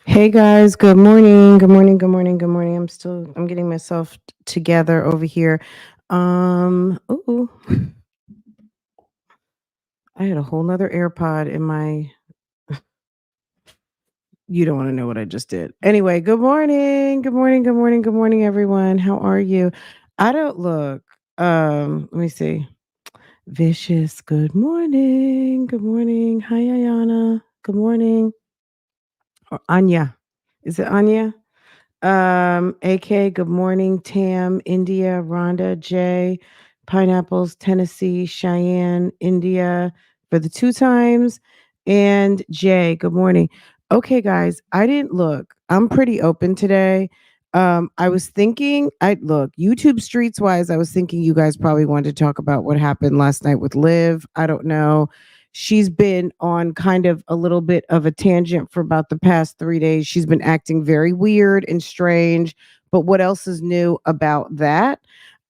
Hey guys, good morning. Good morning. Good morning. Good morning. I'm getting myself together over here. Ooh, I had a whole nother AirPod in my you don't want to know what I just did. Anyway, good morning. Good morning. Good morning. Good morning, everyone. How are you? I don't look. Let me see. Vicious. Good morning. Good morning. Hi, Ayana. Good morning. Or Anya. Is it Anya? AK, good morning. Tam, India, Rhonda, Jay, Pineapples, Tennessee, Cheyenne, India for the 2 times. And Jay, good morning. Okay, guys, I didn't look. I'm pretty open today. I was thinking, I look, YouTube streets wise, I was thinking you guys probably wanted to talk about what happened last night with Liv. I don't know. She's been on kind of a little bit of a tangent for about the past 3 days. She's been acting very weird and strange. But what else is new about that?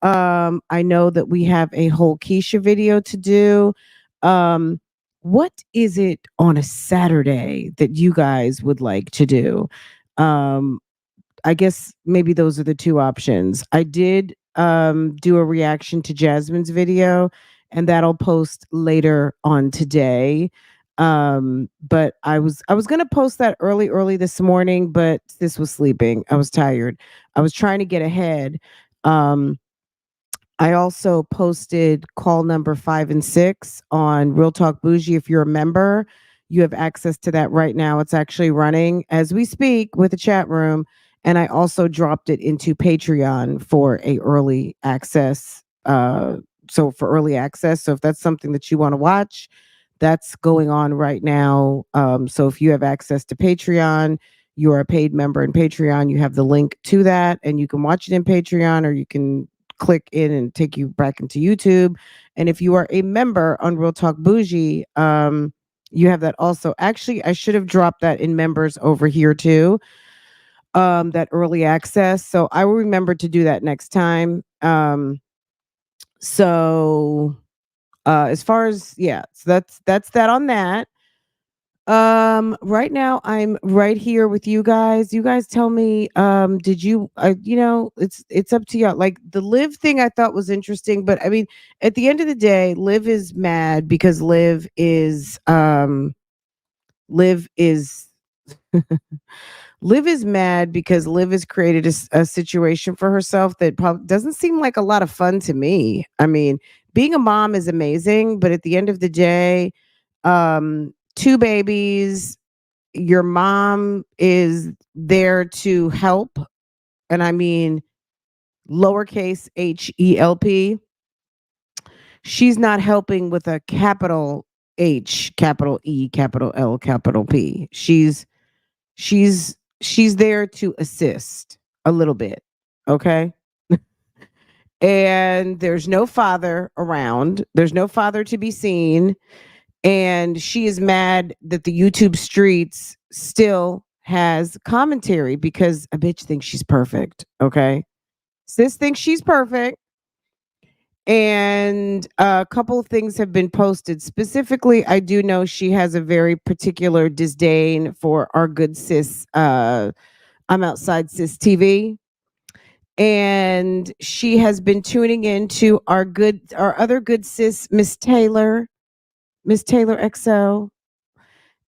I know that we have a whole Keisha video to do. Um, what is it on a Saturday that you guys would like to do? Um, I guess maybe those are the two options. I did do a reaction to Jasmine's video, and that'll post later on today. But I was gonna post that early this morning, but this was sleeping. I was tired. I was trying to get ahead. Um, I also posted call number 5 and 6 on Real Talk Bougie. If you're a member, you have access to that right now. It's actually running as we speak with the chat room. And I also dropped it into Patreon for a early access. So for early access. So if that's something that you want to watch, that's going on right now. So if you have access to Patreon, you're a paid member in Patreon, you have the link to that and you can watch it in Patreon or you can click in and take you back into YouTube. And if you are a member on Real Talk Bougie, you have that also. Actually, I should have dropped that in members over here too. That early access. So I will remember to do that next time. So as far as so that's that on that. Right now I'm right here with you guys. You guys tell me, did you, it's up to y'all. Like the Liv thing I thought was interesting, but I mean, at the end of the day, Liv is mad because Liv is, Liv is mad because Liv has created a situation for herself that probably doesn't seem like a lot of fun to me. I mean, being a mom is amazing, but at the end of the day, 2 babies, your mom is there to help. And I mean, lowercase HELP. She's not helping with a capital H, capital E, capital L, capital P. She's there to assist a little bit. Okay. And there's no father around. There's no father to be seen. And she is mad that the YouTube streets still has commentary because a bitch thinks she's perfect. Okay. Sis thinks she's perfect. And a couple of things have been posted. Specifically, I do know she has a very particular disdain for our good sis, I'm outside sis TV. And she has been tuning into our other good sis, Miss Taylor XO.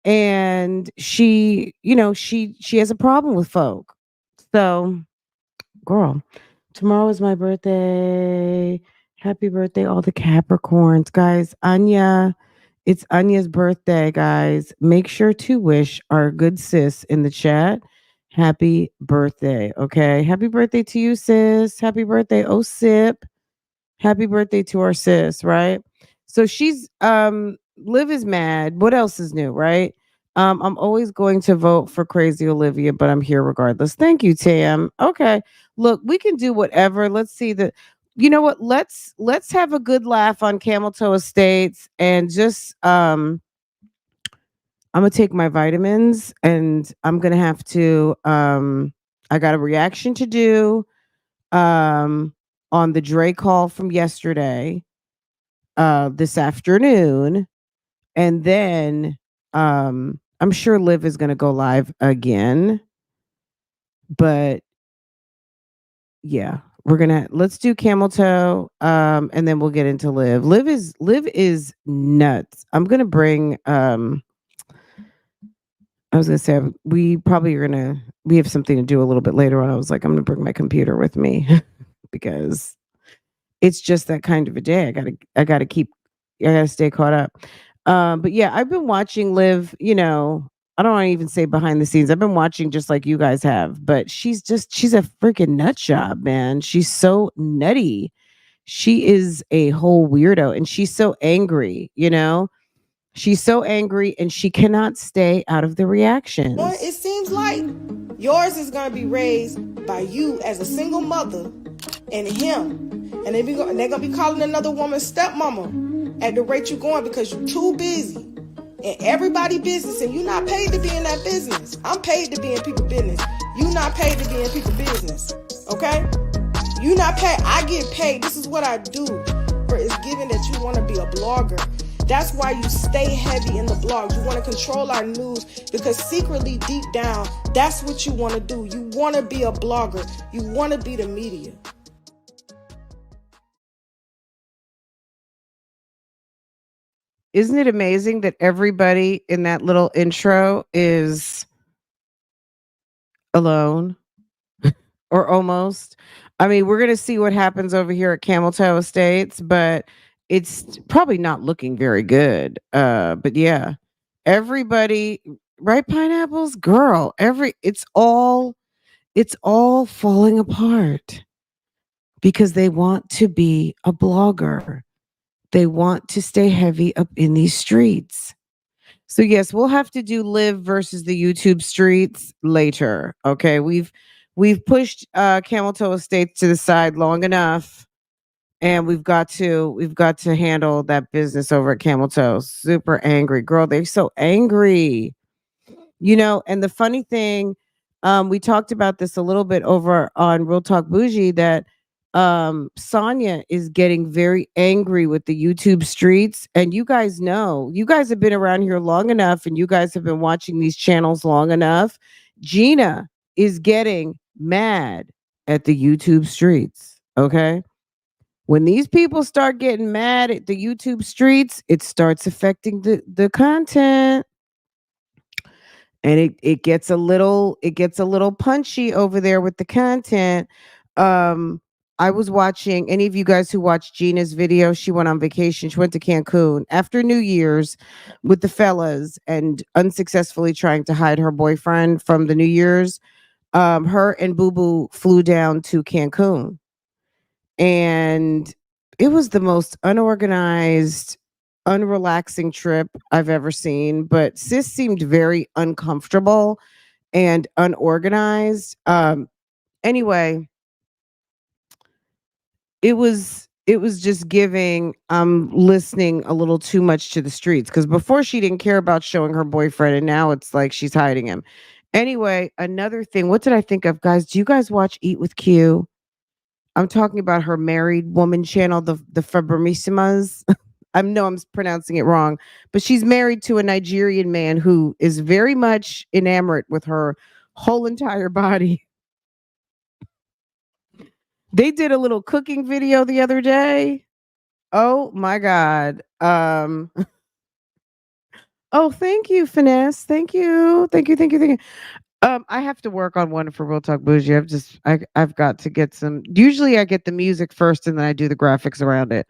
And she, she has a problem with folk. So, girl, tomorrow is my birthday. Happy birthday, all the Capricorns, guys. It's Anya's birthday, guys. Make sure to wish our good sis in the chat happy birthday. Okay. Happy birthday to you, sis. Happy birthday, oh sip. Happy birthday to our sis, right? So she's Liv is mad. What else is new, right? I'm always going to vote for Crazy Olivia, but I'm here regardless. Thank you, Tam. Okay. Look, we can do whatever. Let's see the you know what? Let's have a good laugh on Camel Toe Estates and just I'm gonna take my vitamins and I'm gonna have to I got a reaction to do um on the Dre call from yesterday this afternoon, and then I'm sure Liv is going to go live again, but yeah, let's do Camel Toe, and then we'll get into Liv. Liv is nuts. I'm going to bring I was going to say we probably are going to we have something to do a little bit later on. I was like, I'm going to bring my computer with me because it's just that kind of a day. I gotta stay caught up. But yeah, I've been watching Liv, I don't want to even say behind the scenes. I've been watching just like you guys have, but she's a freaking nut job, man. She's so nutty. She is a whole weirdo and she's so angry. She's so angry and she cannot stay out of the reactions. Or it seems like yours is going to be raised by you as a single mother and him. And they're going to be calling another woman stepmama at the rate you're going because you're too busy. And everybody business, and you're not paid to be in that business. I'm paid to be in people's business. You're not paid to be in people's business. Okay? You're not paid. I get paid. This is what I do. For it's given that you want to be a blogger. That's why you stay heavy in the blogs. You want to control our news because secretly, deep down, that's what you want to do. You want to be a blogger. You want to be the media. Isn't it amazing that everybody in that little intro is alone or almost? I mean, we're going to see what happens over here at Camel Toe Estates, but it's probably not looking very good. But yeah, everybody, right? Pineapples, girl, it's all falling apart because they want to be a blogger. They want to stay heavy up in these streets. So yes, we'll have to do Live versus the YouTube streets later. Okay, we've pushed Camel Toe Estates to the side long enough, and we've got to handle that business over at Camel Toe. Super angry, girl. They're so angry. And the funny thing, we talked about this a little bit over on Real Talk Bougie that Sonya is getting very angry with the YouTube streets. And you guys know, you guys have been around here long enough and you guys have been watching these channels long enough. Gina is getting mad at the YouTube streets. Okay. When these people start getting mad at the YouTube streets, it starts affecting the content. And it gets a little punchy over there with the content. I was watching any of you guys who watched Gina's video. She went on vacation. She went to Cancun after New Year's with the fellas and unsuccessfully trying to hide her boyfriend from the New Year's. Her and Boo Boo flew down to Cancun, and it was the most unorganized, unrelaxing trip I've ever seen. But sis seemed very uncomfortable and unorganized. Anyway, it was just giving listening a little too much to the streets because before she didn't care about showing her boyfriend and now it's like she's hiding him. Anyway, another thing, what did I think of, guys? Do you guys watch Eat with Q? I'm talking about her married woman channel, the Fabrimissimas. I know I'm pronouncing it wrong, but she's married to a Nigerian man who is very much enamored with her whole entire body. They did a little cooking video the other day. Oh my god. Oh, thank you, Finesse. Thank you. Thank you. Thank you. Thank you. I have to work on one for Real Talk Bougie. I've got to get some. Usually I get the music first and then I do the graphics around it.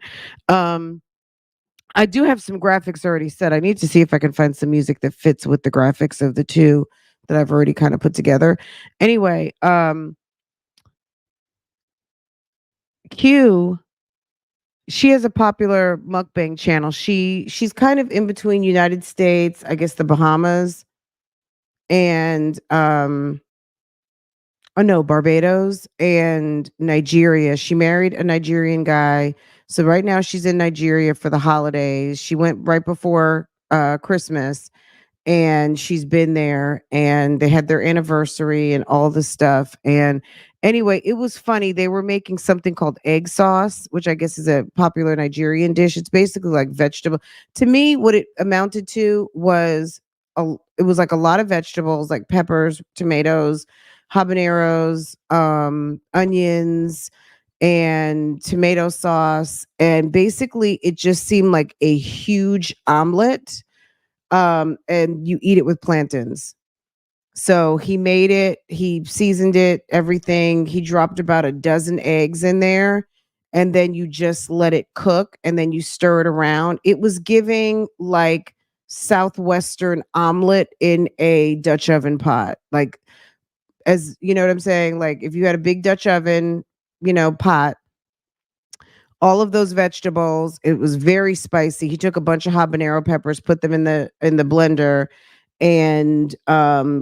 Um I do have some graphics already set. I need to see if I can find some music that fits with the graphics of the two that I've already kind of put together. Anyway, Q, she has a popular mukbang channel. She's kind of in between United States, I guess the Bahamas, and oh no, Barbados and Nigeria. She married a Nigerian guy. So right now she's in Nigeria for the holidays. She went right before Christmas and she's been there and they had their anniversary and all this stuff. And anyway, it was funny. They were making something called egg sauce, which I guess is a popular Nigerian dish. It's basically like vegetable. To me, what it amounted to was it was like a lot of vegetables like peppers, tomatoes, habaneros, onions, and tomato sauce. And basically it just seemed like a huge omelet, and you eat it with plantains. So he made it, he seasoned it, everything. He dropped about a dozen eggs in there, and then you just let it cook, and then you stir it around. It was giving like southwestern omelet in a Dutch oven pot. Like, as you know what I'm saying? Like if you had a big Dutch oven, pot, all of those vegetables. It was very spicy. He took a bunch of habanero peppers, put them in the blender, and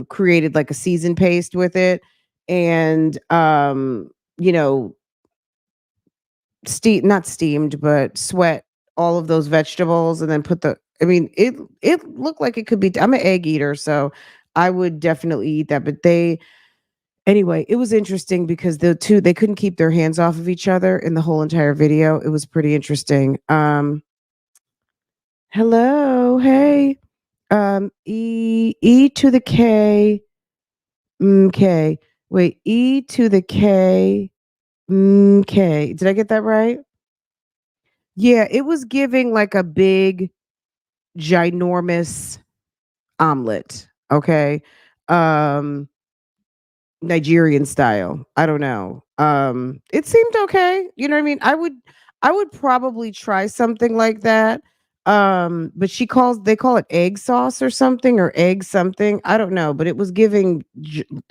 created like a seasoned paste with it, and you know, not steamed, but sweat all of those vegetables, and then put the. I mean, it looked like it could be. I'm an egg eater, so I would definitely eat that. But they Anyway, it was interesting because the two they couldn't keep their hands off of each other in the whole entire video. It was pretty interesting. Hello, hey. E to the K. K. Wait, E to the K. K. Did I get that right? Yeah, it was giving like a big ginormous omelet, okay? Um Nigerian style. I don't know. It seemed okay. You know what I mean? I would probably try something like that. But they call it egg sauce or something, or egg something. I don't know, but it was giving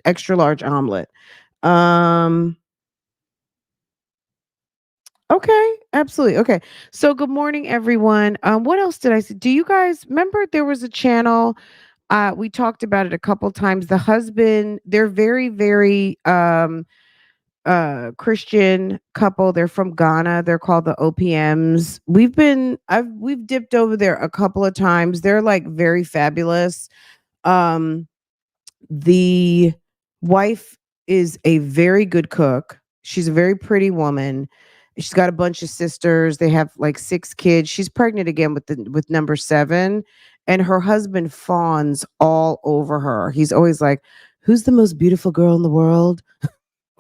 extra large omelet. Um okay, absolutely. Okay. So good morning everyone. What else did I see? Do you guys remember there was a channel, we talked about it a couple times. The husband, they're very very Christian couple. They're from Ghana. They're called the OPMs. We've dipped over there a couple of times. They're like very fabulous. Um the wife is a very good cook. She's a very pretty woman. She's got a bunch of sisters. They have like 6 kids. She's pregnant again with number 7, and her husband fawns all over her. He's always like, "Who's the most beautiful girl in the world?"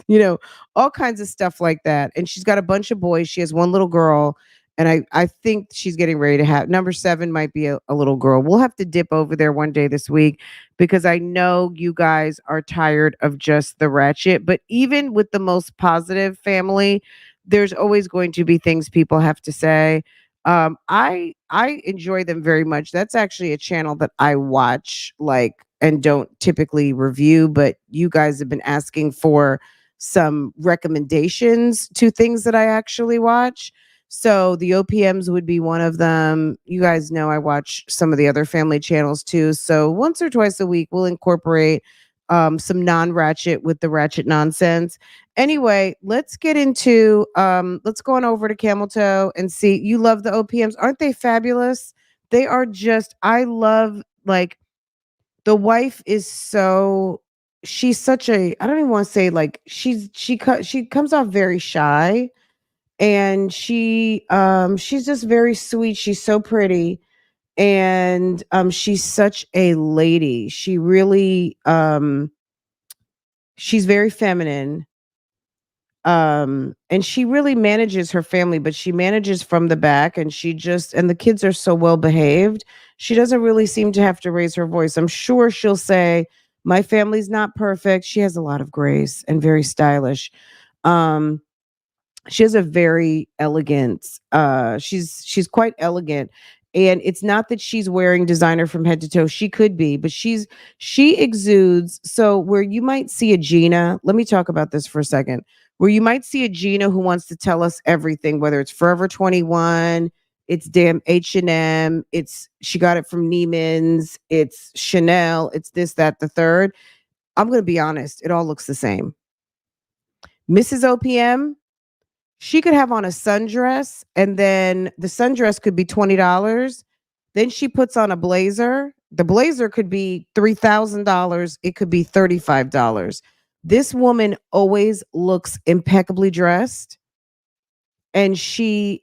you know, all kinds of stuff like that. And she's got a bunch of boys. She has one little girl, and I think she's getting ready to have number 7 might be a little girl. We'll have to dip over there one day this week because I know you guys are tired of just the ratchet. But even with the most positive family, there's always going to be things people have to say. I enjoy them very much. That's actually a channel that I watch like and don't typically review, but you guys have been asking for some recommendations to things that I actually watch. So the OPMs would be one of them. You guys know I watch some of the other family channels too. So once or twice a week, we'll incorporate some non-ratchet with the ratchet nonsense. Anyway, let's go on over to Camel Toe and see. You love the OPMs. Aren't they fabulous? They are just, I love, like, the wife is so she's such a, I don't even want to say, like, she comes off very shy, and she's just very sweet. She's so pretty, and she's such a lady. She really she's very feminine, and she really manages her family, but she manages from the back, and and the kids are so well behaved. She doesn't really seem to have to raise her voice. I'm sure she'll say, my family's not perfect. She has a lot of grace and very stylish. um she has a very elegant, she's quite elegant, and it's not that she's wearing designer from head to toe. She could be, but she exudes. So where you might see a Gina, let me talk about this for a second. Where you might see a Gina who wants to tell us everything, whether it's Forever 21, it's damn H&M, it's she got it from Neiman's, it's Chanel, it's this, that, the third. I'm going to be honest, it all looks the same. Mrs. OPM, she could have on a sundress, and then the sundress could be $20. Then she puts on a blazer. The blazer could be $3,000. It could be $35. This woman always looks impeccably dressed, and she's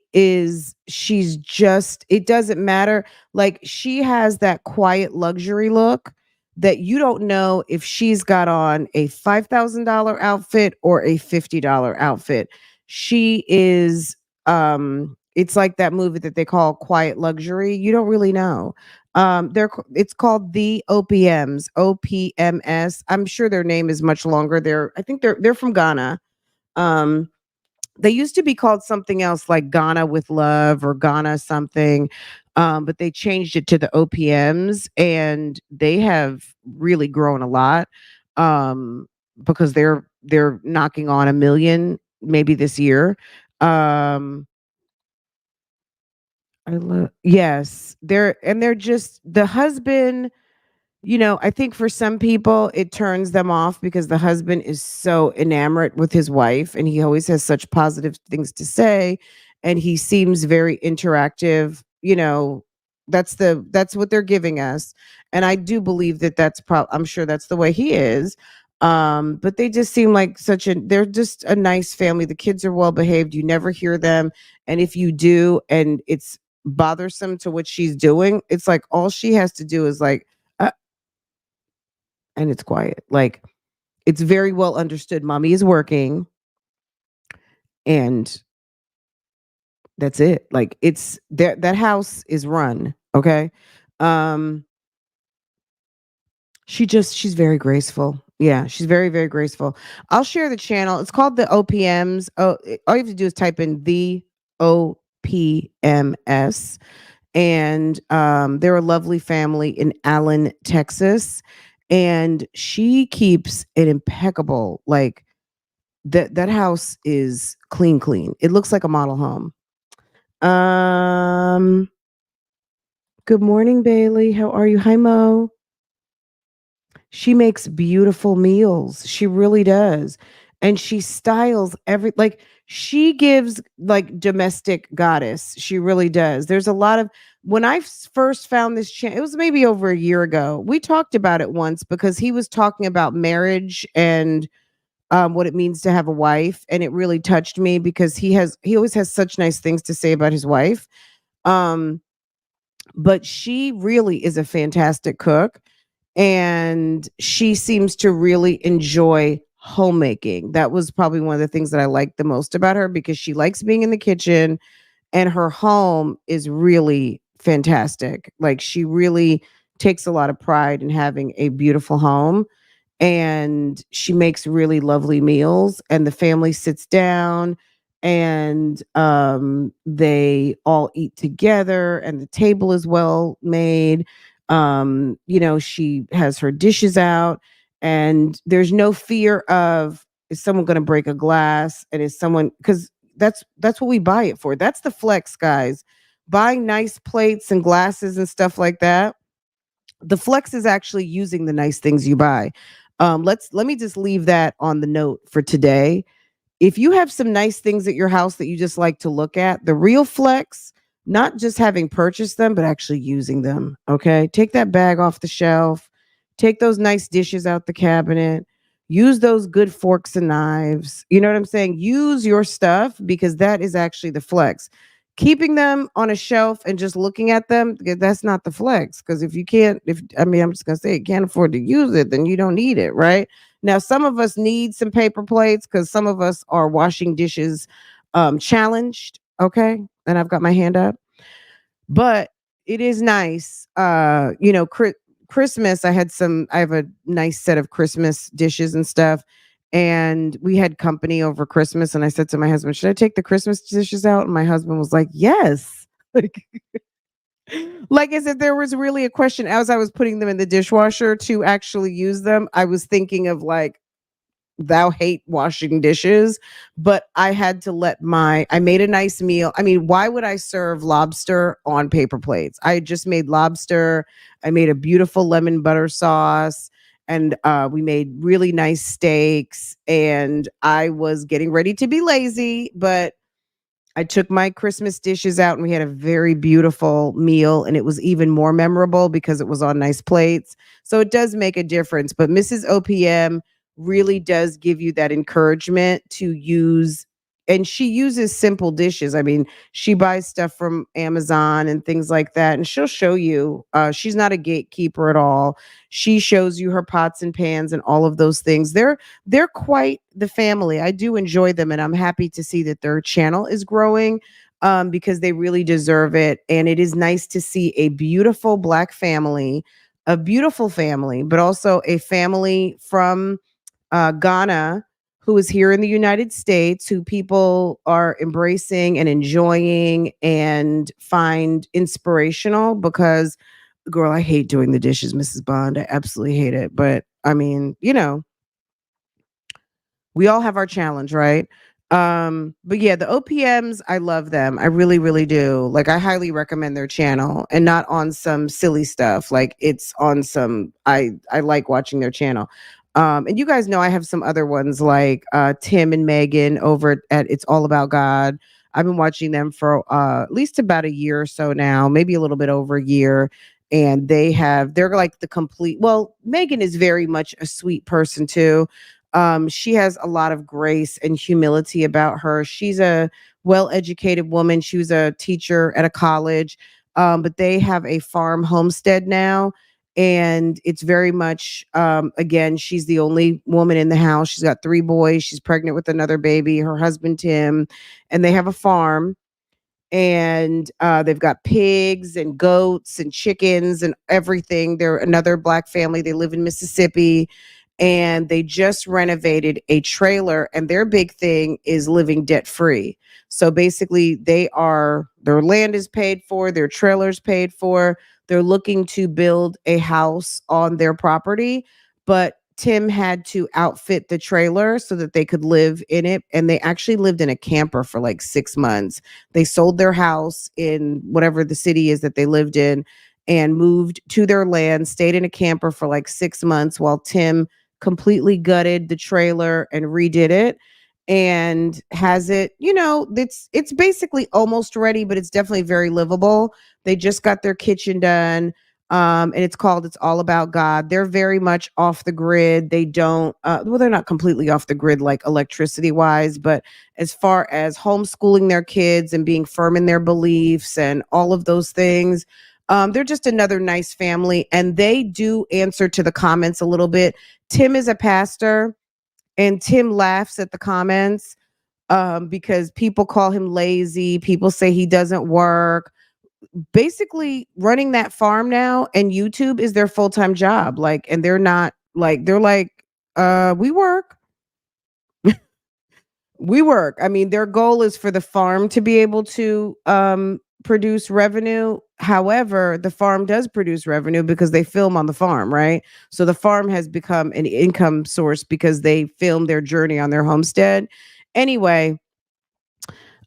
just, it doesn't matter. Like, she has that quiet luxury look that you don't know if she's got on a $5,000 outfit or a $50 outfit. She is, it's like that movie that they call Quiet Luxury. You don't really know. It's called the OPMs, OPMS. I'm sure their name is much longer. I think they're from Ghana. Um they used to be called something else, like Ghana with Love or Ghana something. But they changed it to the OPMs, and they have really grown a lot, because they're knocking on a million maybe this year. Um, I love, yes, they're just the husband. I think for some people it turns them off because the husband is so enamored with his wife, and he always has such positive things to say, and he seems very interactive. That's what they're giving us. And I do believe that I'm sure that's the way he is. But they just seem like they're just a nice family. The kids are well behaved. You never hear them. And if you do, and it's bothersome to what she's doing, it's like all she has to do is like, uh, and it's quiet. Like, it's very well understood. Mommy is working, and that's it. Like, it's that house is run. Okay. Um, she's very graceful. Yeah, she's very, very graceful. I'll share the channel. It's called the OPMs. Oh, all you have to do is type in the OPMS. And they're a lovely family in Allen, Texas. And she keeps it impeccable. Like, that house is clean, clean. It looks like a model home. Um, Good morning, Bailey. How are you? Hi, Mo. She makes beautiful meals. She really does. And she styles she gives like domestic goddess. She really does. There's a lot of, when I first found this channel, it was maybe over a year ago. We talked about it once because he was talking about marriage and what it means to have a wife. And it really touched me because he always has such nice things to say about his wife. Um, but she really is a fantastic cook, and she seems to really enjoy homemaking. That was probably one of the things that I liked the most about her, because she likes being in the kitchen, and her home is really fantastic. Like, she really takes a lot of pride in having a beautiful home, and she makes really lovely meals, and the family sits down, and they all eat together, and the table is well made. She has her dishes out, and there's no fear of, is someone going to break a glass, and is someone, because that's what we buy it for. That's the flex, guys. Buying nice plates and glasses and stuff like that. The flex is actually using the nice things you buy. Let me just leave that on the note for today. If you have some nice things at your house that you just like to look at, the real flex, not just having purchased them, but actually using them. Okay. Take that bag off the shelf, take those nice dishes out the cabinet. Use those good forks and knives. You know what I'm saying? Use your stuff because that is actually the flex. Keeping them on a shelf and just looking at them, that's not the flex. Because if you can't, if I mean, I'm just gonna say, you can't afford to use it, then you don't need it, right? Now, some of us need some paper plates because some of us are washing dishes challenged. Okay, and I've got my hand up, but it is nice. Christmas, I have a nice set of Christmas dishes and stuff. And we had company over Christmas. And I said to my husband, should I take the Christmas dishes out? And my husband was like, yes. Like as if there was really a question as I was putting them in the dishwasher to actually use them. I was thinking of like, thou hate washing dishes, but I had to I made a nice meal. I mean, why would I serve lobster on paper plates? I just made lobster. I made a beautiful lemon butter sauce, and we made really nice steaks, and I was getting ready to be lazy, but I took my Christmas dishes out and we had a very beautiful meal, and it was even more memorable because it was on nice plates. So it does make a difference. But Mrs. OPM really does give you that encouragement to use, and she uses simple dishes. I mean, she buys stuff from Amazon and things like that, and she'll show you. She's not a gatekeeper at all. She shows you her pots and pans and all of those things. They're quite the family. I do enjoy them, and I'm happy to see that their channel is growing because they really deserve it. And it is nice to see a beautiful Black family, a beautiful family, but also a family from Ghana who is here in the United States, who people are embracing and enjoying and find inspirational because, girl, I hate doing the dishes, Mrs. Bond. I absolutely hate it. But I mean, we all have our challenge, right? But yeah, the OPMs, I love them. I really, really do. Like I highly recommend their channel, and not on some silly stuff. Like it's on some I like watching their channel. And you guys know I have some other ones like Tim and Megan over at It's All About God. I've been watching them for at least about a year or so now, maybe a little bit over a year. And they're like the complete, well, Megan is very much a sweet person too. She has a lot of grace and humility about her. She's a well-educated woman. She was a teacher at a college, but they have a farm homestead now, and it's very much again, she's the only woman in the house. She's got 3 boys. She's pregnant with another baby. Her husband Tim, and they have a farm, and they've got pigs and goats and chickens and everything. They're another Black family. They live in Mississippi, and they just renovated a trailer, and their big thing is living debt free. So basically their land is paid for, their trailers paid for. They're looking to build a house on their property, but Tim had to outfit the trailer so that they could live in it, and they actually lived in a camper for like 6 months. They sold their house in whatever the city is that they lived in and moved to their land, stayed in a camper for like 6 months while Tim completely gutted the trailer and redid it, and has it, it's basically almost ready, but it's definitely very livable. They just got their kitchen done. And It's All About God. They're very much off the grid. They don't well, they're not completely off the grid like electricity wise, but as far as homeschooling their kids and being firm in their beliefs and all of those things, they're just another nice family, and they do answer to the comments a little bit. Tim is a pastor, and Tim laughs at the comments because people call him lazy. People say he doesn't work. Basically, running that farm now and YouTube is their full time job. Like, and they're like, we work. We work. I mean, their goal is for the farm to be able to produce revenue. However, the farm does produce revenue because they film on the farm, right? So the farm has become an income source because they film their journey on their homestead. Anyway,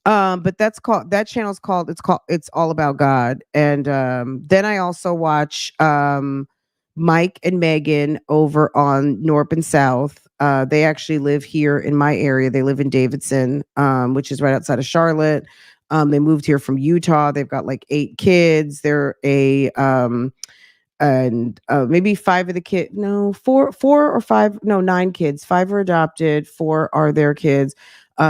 but that channel's called It's All About God. And then I also watch Mike and Megan over on Norp and South. They actually live here in my area. They live in Davidson, which is right outside of Charlotte. They moved here from Utah. They've got like 8 kids. They're and maybe five of the kid, no, four or five, no, nine kids. Five are adopted, four are their kids.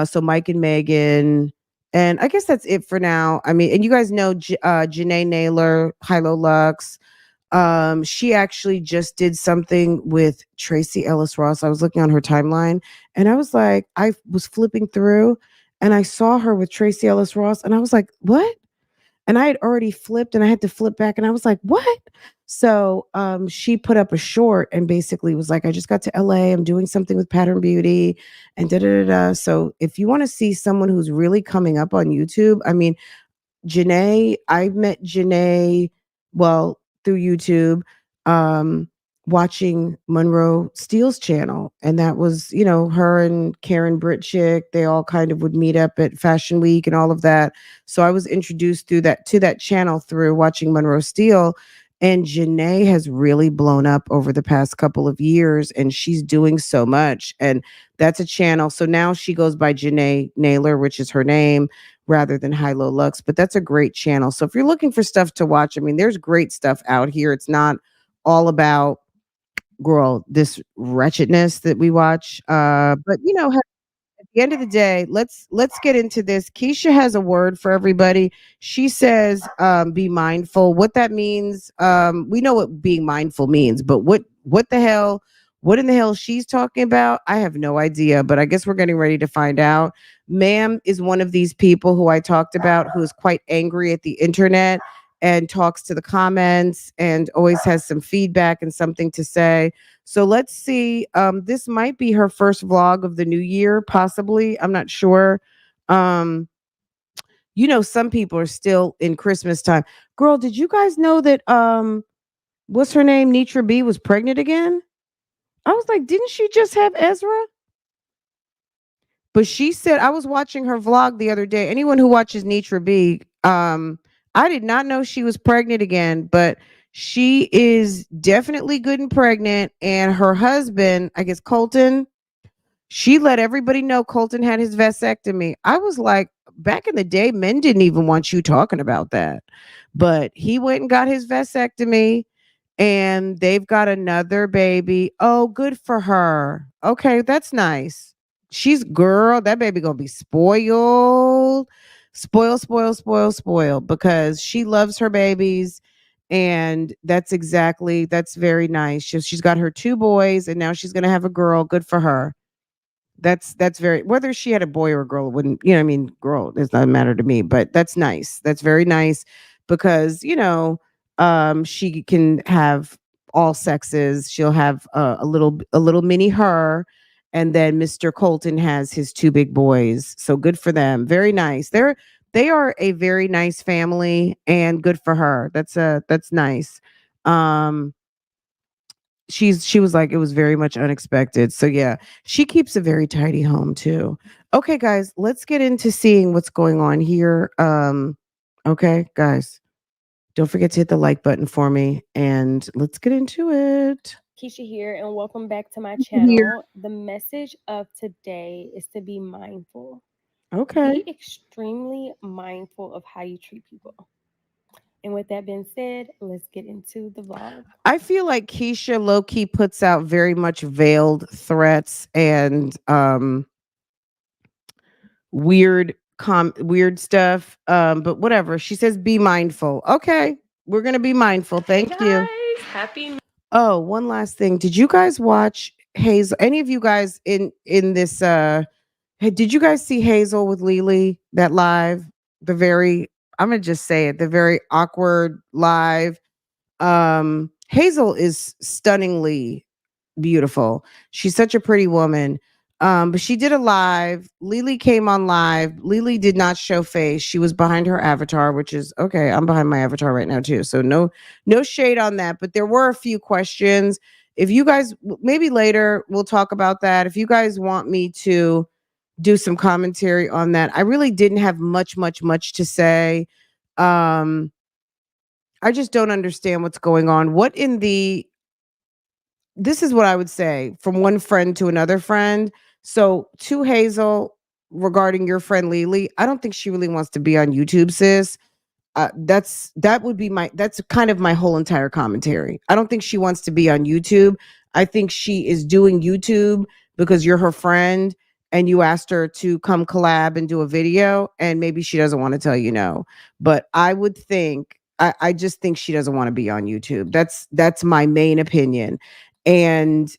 So Mike and Megan, and I guess that's it for now. I mean, and you guys know Janae Naylor, Hilo Lux. She actually just did something with Tracy Ellis Ross. I was looking on her timeline, and I was like, I was flipping through, and I saw her with Tracy Ellis Ross, and I was like, what? And I had already flipped and I had to flip back and I was like, "What?" So, she put up a short and basically was like, "I just got to LA. I'm doing something with Pattern Beauty and da da da da." So, if you want to see someone who's really coming up on YouTube, I mean, Janae, I met Janae, well, through YouTube, um, watching Monroe Steele's channel. And that was, her and Karen Britchick, they all kind of would meet up at Fashion Week and all of that. So I was introduced through that to that channel through watching Monroe Steele. And Janae has really blown up over the past couple of years and she's doing so much. And that's a channel. So now she goes by Janae Naylor, which is her name rather than High Low Lux. But that's a great channel. So if you're looking for stuff to watch, I mean, there's great stuff out here. It's not all about girl this wretchedness that we watch. But at the end of the day, let's get into this. Keisha has a word for everybody. She says, be mindful. What that means, we know what being mindful means, but what the hell, what in the hell she's talking about? I have no idea, but I guess we're getting ready to find out. Ma'am is one of these people who I talked about who is quite angry at the internet and talks to the comments and always has some feedback and something to say. So let's see. This might be her first vlog of the new year, possibly. I'm not sure. Um, some people are still in Christmas time. Girl, did you guys know that what's her name? Nitra B was pregnant again? I was like, didn't she just have Ezra? But she said I was watching her vlog the other day. Anyone who watches Nitra B, I did not know she was pregnant again, but she is definitely good and pregnant. And her husband, I guess Colton, she let everybody know Colton had his vasectomy. I was like, back in the day, men didn't even want you talking about that. But he went and got his vasectomy and they've got another baby. Oh, good for her. Okay, that's nice. She's girl, that baby gonna be spoiled. Spoil, spoil, spoil, spoil, because she loves her babies. And that's very nice. She's got her two boys and now she's gonna have a girl. Good for her. That's very, whether she had a boy or a girl, it wouldn't, I mean, girl, it does not matter to me, but that's nice. That's very nice because, she can have all sexes. She'll have a little mini her. And then Mr. Colton has his two big boys. So good for them. Very nice. They are a very nice family and good for her. That's nice. Um, she was like, it was very much unexpected. So yeah, she keeps a very tidy home too. Okay, guys, let's get into seeing what's going on here. Okay, guys, don't forget to hit the like button for me and let's get into it. Keisha here, and welcome back to my Here. channel. The message of today is to be mindful. Okay. Be extremely mindful of how you treat people. And with that being said, let's get into the vlog. I feel like Keisha low key puts out very much veiled threats and weird stuff. But whatever. She says be mindful. Okay. We're gonna be mindful. Thank you. Happy. Oh, one last thing. Did you guys watch Hazel? Any of you guys in this hey, did you guys see Hazel with Lily that live? The very I'm gonna just say it, the very awkward live. Hazel is stunningly beautiful. She's such a pretty woman. But she did a live. Lily came on live. Lily did not show face. She was behind her avatar, which is okay. I'm behind my avatar right now too. So no shade on that. But there were a few questions. If you guys maybe later we'll talk about that. If you guys want me to do some commentary on that, I really didn't have much to say. Um, I just don't understand what's going on. What in the this is what I would say from one friend to another friend. So to Hazel regarding your friend Lily, I don't think she really wants to be on YouTube, sis. that would be that's kind of my whole entire commentary. I don't think she wants to be on YouTube. I think she is doing YouTube because you're her friend and you asked her to come collab and do a video, and maybe she doesn't want to tell you no. But I would think I just think she doesn't want to be on YouTube. That's my main opinion. And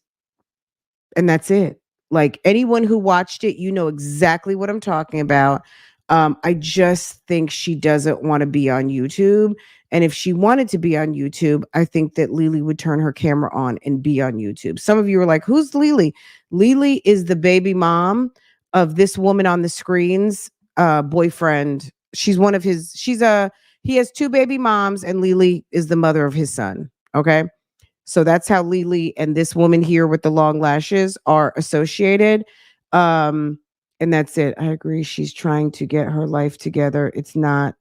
that's it. Like anyone who watched it, you know exactly what I'm talking about. I just think she doesn't want to be on YouTube. And if she wanted to be on YouTube, I think that Lily would turn her camera on and be on YouTube. Some of you are like, who's Lily? Lily is the baby mom of this woman on the screens, boyfriend. She's one of his, he has two baby moms, and Lily is the mother of his son. Okay. So that's how Lily and this woman here with the long lashes are associated. Um, and that's it. I agree. She's trying to get her life together. It's not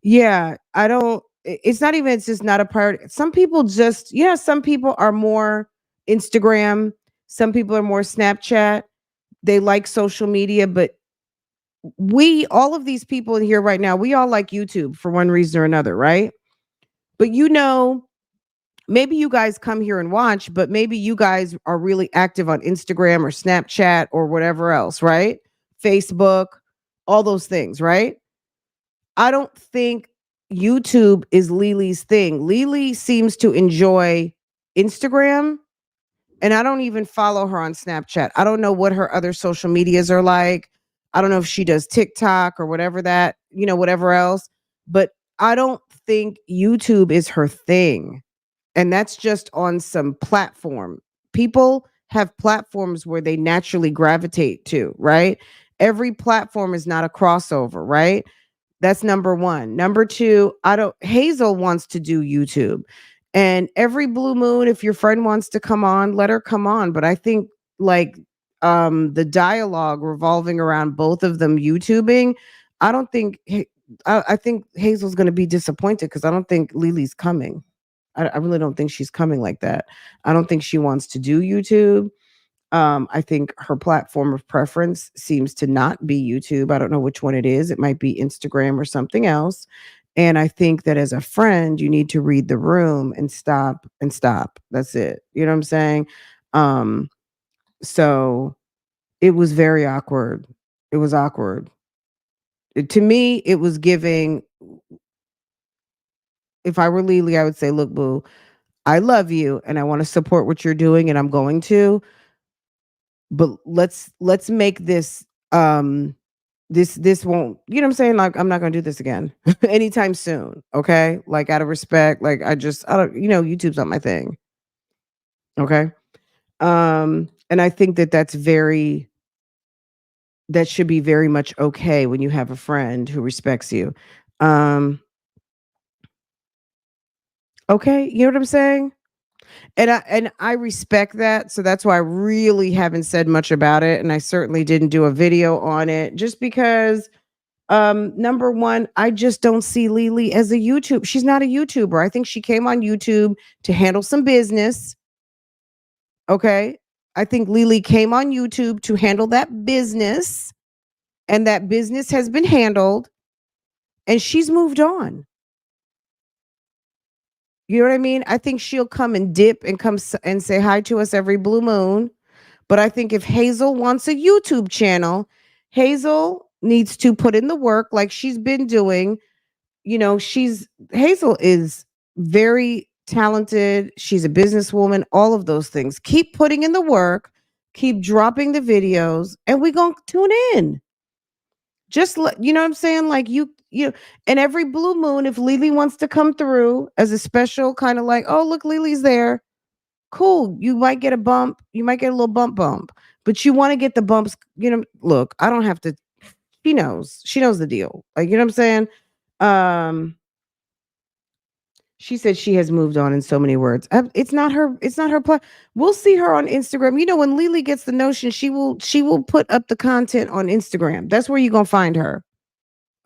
yeah, I don't, it's not even, it's just not a priority. Some people just, yeah, some people are more Instagram. Some people are more Snapchat. They like social media, but all of these people in here right now, we all like YouTube for one reason or another, right? But maybe you guys come here and watch, but maybe you guys are really active on Instagram or Snapchat or whatever else, right? Facebook, all those things, right? I don't think YouTube is Lily's thing. Lily seems to enjoy Instagram, and I don't even follow her on Snapchat. I don't know what her other social medias are like. I don't know if she does TikTok or whatever whatever else, but I don't think YouTube is her thing. And that's just on some platform. People have platforms where they naturally gravitate to, right? Every platform is not a crossover, right? That's number one. Number two, Hazel wants to do YouTube. And every blue moon, if your friend wants to come on, let her come on. But I think like the dialogue revolving around both of them YouTubing, I don't think I think Hazel's gonna be disappointed because I don't think Lily's coming. I really don't think she's coming like that. I don't think she wants to do YouTube. I think her platform of preference seems to not be YouTube. I don't know which one it is. It might be Instagram or something else. And I think that as a friend, you need to read the room and stop and stop. That's it. You know what I'm saying? Um, so it was very awkward. It was awkward. To me, it was giving, if I were Lily, I would say, look, boo, I love you and I want to support what you're doing and I'm going to, but let's make this this won't, you know what I'm saying? Like I'm not gonna do this again anytime soon. Okay. Like out of respect, like I don't, YouTube's not my thing. Okay. And I think that that should be very much okay when you have a friend who respects you. Um, okay, you know what I'm saying? And I respect that. So that's why I really haven't said much about it. And I certainly didn't do a video on it just because number one, I just don't see Lily as a YouTube. She's not a YouTuber. I think she came on YouTube to handle some business. Okay. I think Lily came on YouTube to handle that business, and that business has been handled, and she's moved on. You know what I mean? I think she'll come and dip and and say hi to us every blue moon. But I think if Hazel wants a YouTube channel, Hazel needs to put in the work like she's been doing. Hazel is very talented. She's a businesswoman, all of those things. Keep putting in the work, keep dropping the videos, and we're going to tune in. You know what I'm saying? Like and every blue moon, if Lily wants to come through as a special kind of like, oh, look, Lily's there. Cool. You might get a bump. You might get a little bump, but you want to get the bumps. Look, I don't have to. She knows the deal. Like, you know what I'm saying? Um, she said she has moved on in so many words. It's not her. It's not her plan. We'll see her on Instagram. When Lily gets the notion, she will put up the content on Instagram. That's where you're gonna find her.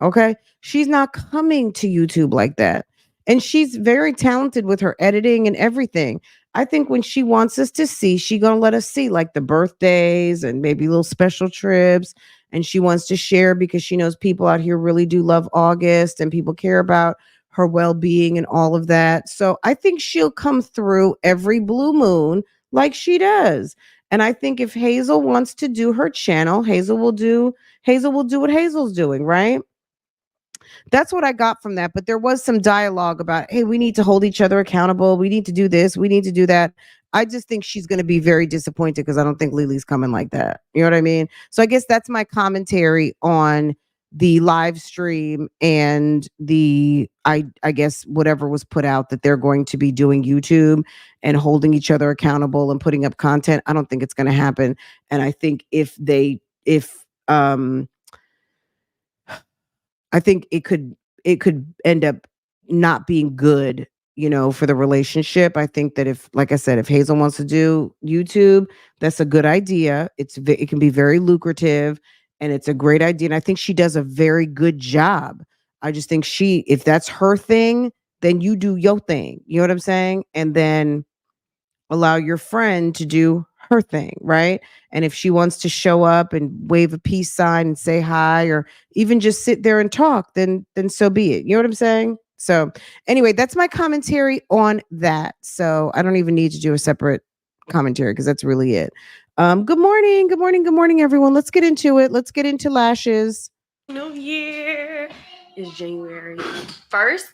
Okay, she's not coming to YouTube like that, and she's very talented with her editing and everything. I think when she wants us to see, she gonna let us see like the birthdays and maybe little special trips and she wants to share because she knows people out here really do love August and people care about her well-being and all of that. So I think she'll come through every blue moon like she does. And I think if Hazel wants to do her channel, Hazel will do what Hazel's doing, right? That's what I got from that. But there was some dialogue about, hey, we need to hold each other accountable. We need to do this. We need to do that. I just think she's going to be very disappointed because I don't think Lily's coming like that. You know what I mean? So I guess that's my commentary on the live stream and I guess whatever was put out that they're going to be doing YouTube and holding each other accountable and putting up content. I don't think it's going to happen. And I think if I think it could end up not being good, for the relationship. I think that if, like I said, if Hazel wants to do YouTube, that's a good idea. It can be very lucrative, and it's a great idea. And I think she does a very good job. I just think if that's her thing, then you do your thing. You know what I'm saying? And then allow your friend to do her thing, right? And if she wants to show up and wave a peace sign and say hi or even just sit there and talk, then so be it. You know what I'm saying? So, anyway, that's my commentary on that. So, I don't even need to do a separate commentary because that's really it. Good morning. Good morning. Good morning, everyone. Let's get into it. Let's get into lashes. New Year is January 1st,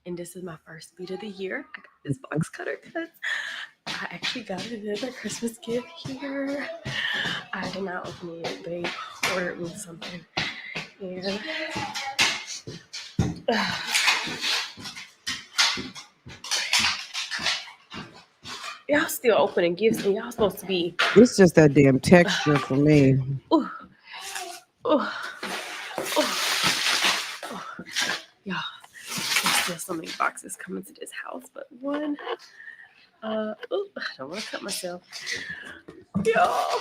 and this is my first beat of the year. I got this box cutter because I actually got another Christmas gift here. I did not open it yet. They ordered me something. And y'all still opening gifts and y'all supposed to be. It's just that damn texture for me. Ooh, ooh, ooh, ooh. Y'all, there's still so many boxes coming to this house, but one. I don't want to cut myself. Y'all.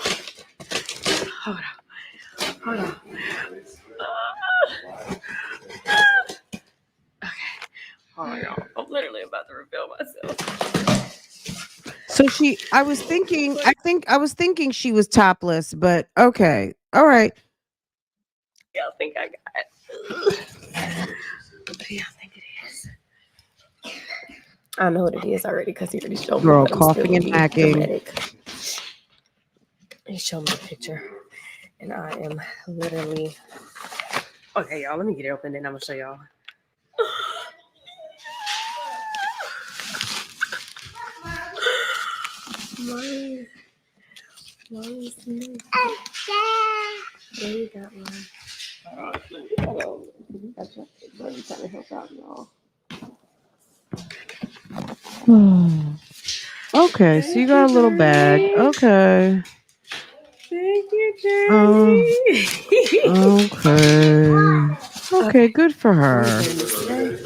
Hold on. Okay. Hold on, y'all. I'm literally about to reveal myself. So I was thinking she was topless, but okay. All right. Y'all think I got it? What do y'all think it is? I know what it is already because he already showed me. Girl, But I'm coughing still and hacking. dramatic. He showed me a picture, and I am literally. Okay, y'all. Let me get it open, and I'm gonna show y'all. Mine is new. There you got one. Hello. That's what I'm trying to help out, y'all. Okay, so you got a little bag. Okay. Thank you, Journey. Okay. Okay, good for her. Okay.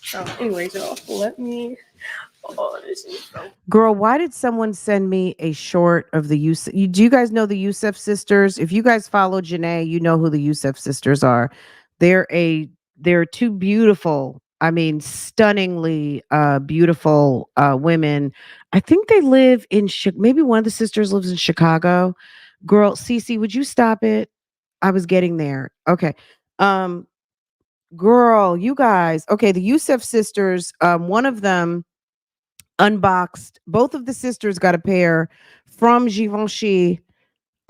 So, anyways, y'all, let me. Oh, this is so. Girl, why did someone send me a short of the Yusuf? Do you guys know the Yusuf sisters? If you guys follow Janae, you know who the Yusuf sisters are. They're two beautiful, I mean, stunningly beautiful women. I think they live in maybe one of the sisters lives in Chicago. Girl, Cece, would you stop it? I was getting there. Okay. Um, girl, you guys. Okay, the Yusuf sisters, one of them unboxed. Both of the sisters got a pair from Givenchy,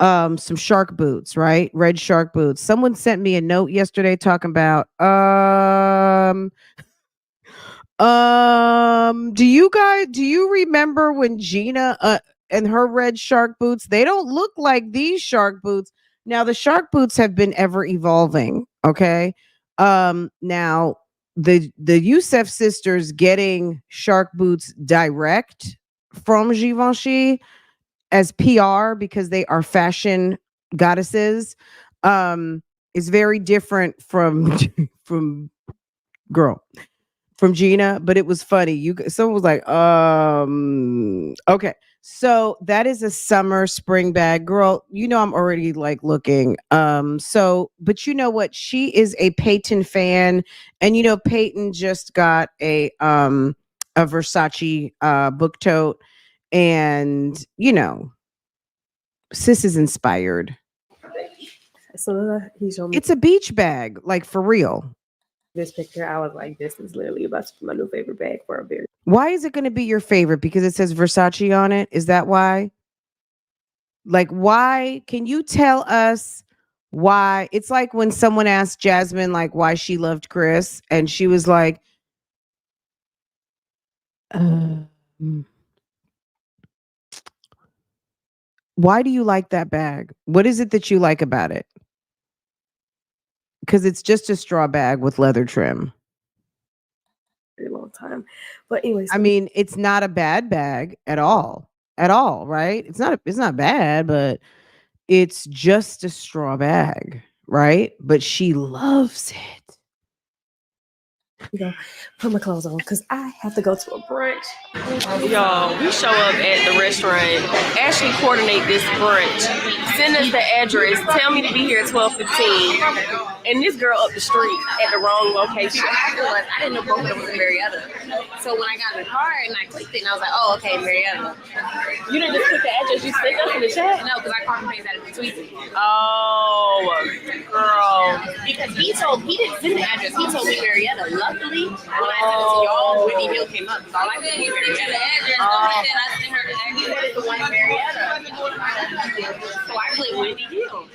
some shark boots, right? Red shark boots. Someone sent me a note yesterday talking about do you remember when Gina and her red shark boots, they don't look like these shark boots. Now the shark boots have been ever evolving, okay? Now the Youssef sisters getting shark boots direct from Givenchy as PR because they are fashion goddesses is very different from from girl from Gina, but it was funny. Someone was like, okay. So that is a summer spring bag. Girl, I'm already like looking. But you know what? She is a Payton fan. And Payton just got a Versace book tote. And sis is inspired. As soon as he showed me It's a beach bag, like for real. this picture, I was like, this is literally about to be my new favorite bag for a very. Why is it going to be your favorite? Because it says Versace on it? Is that why? Like, why? Can you tell us why? It's like when someone asked Jasmine, like, why she loved Chris, and she was like, um, why do you like that bag? What is it that you like about it? Because it's just a straw bag with leather trim. Very long time. But anyways, I mean, it's not a bad bag at all. At all, right? It's not bad, but it's just a straw bag, right? But she loves it. put my clothes on because I have to go to a brunch. Y'all, we show up at the restaurant, actually coordinate this brunch, send us the address, tell me to be here at 12:15, and this girl up the street at the wrong location. What happened was I didn't know both of them was in Marietta. So when I got in the car and I clicked it and I was like, oh, okay, Marietta. You didn't just put the address, you sent us in the chat? No, because I called and pasted it tweeted. Oh, girl. Because he didn't send the address, he told me Marietta. Luckily, when I sent it to y'all, Whitney Hill came up. So all I could do was Marietta. I sent her the address, the one in Marietta. So I clicked Whitney Hill.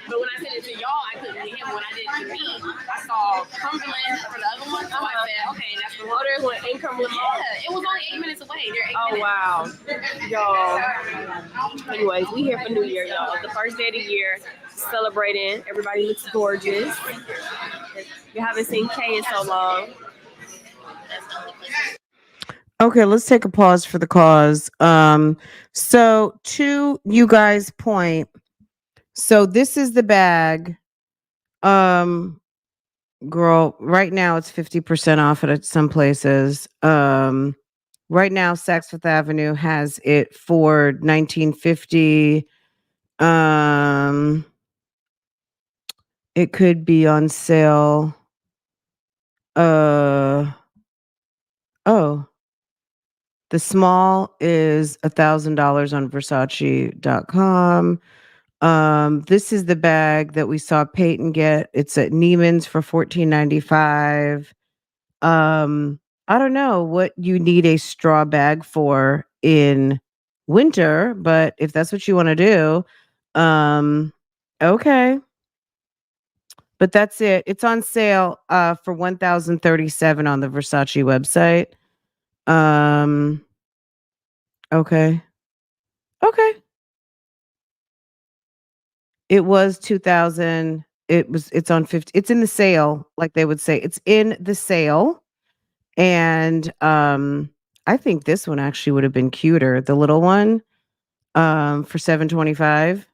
But when I sent it to y'all, I couldn't see him. When I did it to me, I saw Cumberland for the other one. So I said, okay, that's the one. Oh, there's one in Cumberland. Yeah, it was only 8 minutes away. They're 8 minutes. Wow. Y'all. Anyways, we here for New Year, y'all. The first day of the year, celebrating. Everybody looks gorgeous. You haven't seen Kay in so long. Okay, let's take a pause for the cause. So to you guys' point, so this is the bag. Girl, right now it's 50% off at some places. Right now Saks Fifth Avenue has it for $19.50. It could be on sale. Oh, the small is $1,000 on Versace.com. This is the bag that we saw Payton get. It's at Neiman's for $14.95. I don't know what you need a straw bag for in winter, but if that's what you want to do, okay. But that's it. It's on sale for $1,037 on the Versace website. Okay. Okay. It was 2,000. It's on 50. It's in the sale, like they would say. It's in the sale. And I think this one actually would have been cuter, the little one, for $725.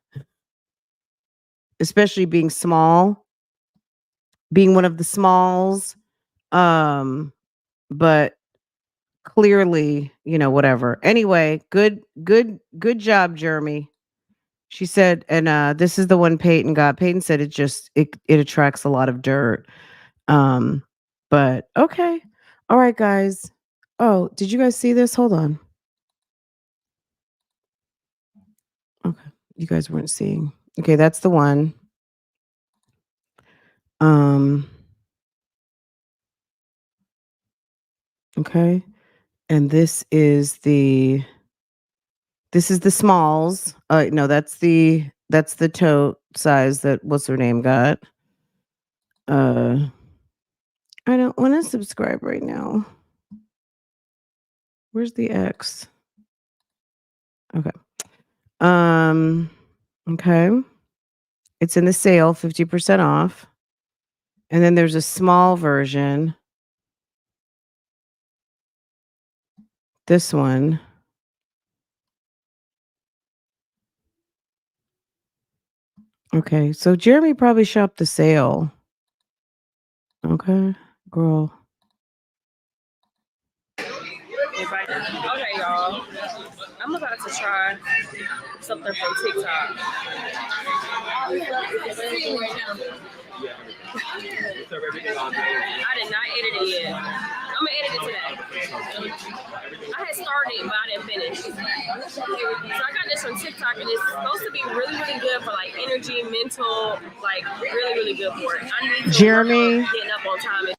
Especially being small, being one of the smalls. But clearly, whatever. Anyway, good job, Jeremy. She said, and this is the one Payton got. Payton said it attracts a lot of dirt. But okay. All right, guys. Oh, did you guys see this? Hold on. Okay. You guys weren't seeing. Okay, that's the one. Okay. And this is the smalls. No, that's the tote size that what's her name got. I don't want to subscribe right now. Where's the X? Okay. Okay. It's in the sale, 50% off. And then there's a small version. This one. Okay. So Jeremy probably shopped the sale. Okay, girl. Okay, y'all. I'm about to try something from TikTok. I did not edit it yet. I'm gonna edit it today. I had started, but I didn't finish. So I got this from TikTok, and it's supposed to be really, really good for like energy, mental, like really, really good for it. I need to Jeremy, work on getting up on time.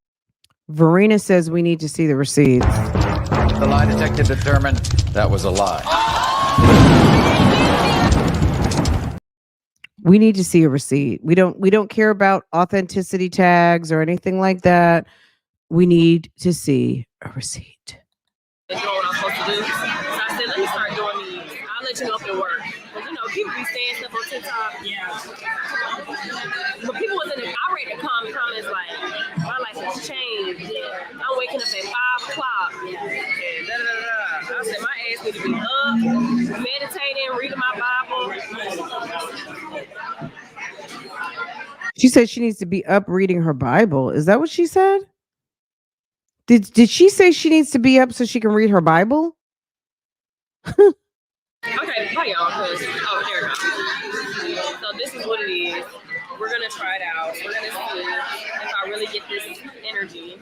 Verena says we need to see the receipts. The lie detector determined that was a lie. We need to see a receipt. We don't care about authenticity tags or anything like that. We need to see a receipt. Doing what I'm supposed to do. So I said, let me start doing these. I'll let you know if it works. Because, you know, people be saying stuff on TikTok. Yeah. But people was in the, I read the comments like, my life has changed. Yeah. I'm waking up at 5 o'clock. Yeah. And da, da, da, da. I said, my ass need to be up, meditating, reading my Bible. She said she needs to be up reading her Bible. Is that what she said? Did she say she needs to be up so she can read her Bible? Okay, bye y'all. Oh, there it goes. So this is what it is. We're gonna try it out. We're gonna see if I really get this energy.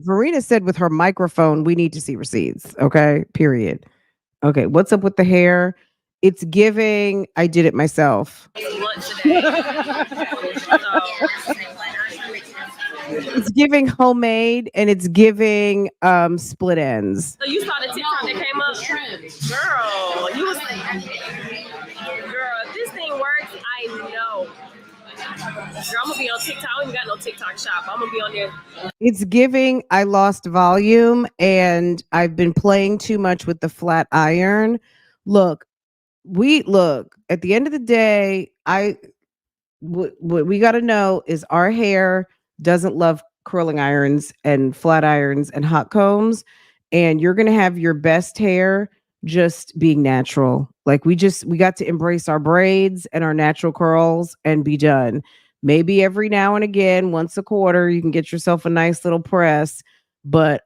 Verena said with her microphone, we need to see receipts. Okay, period. Okay, what's up with the hair? It's giving, I did it myself. It's giving homemade and it's giving split ends. So you saw the TikTok that came up? Girl, you was girl, if this thing works, I know. Girl, I'm gonna be on TikTok. I don't even got no TikTok shop. I'm gonna be on there. It's giving, I lost volume and I've been playing too much with the flat iron. Look, at the end of the day, what we got to know is our hair doesn't love curling irons and flat irons and hot combs, and you're going to have your best hair just being natural. Like we got to embrace our braids and our natural curls and be done. Maybe every now and again, once a quarter, you can get yourself a nice little press, but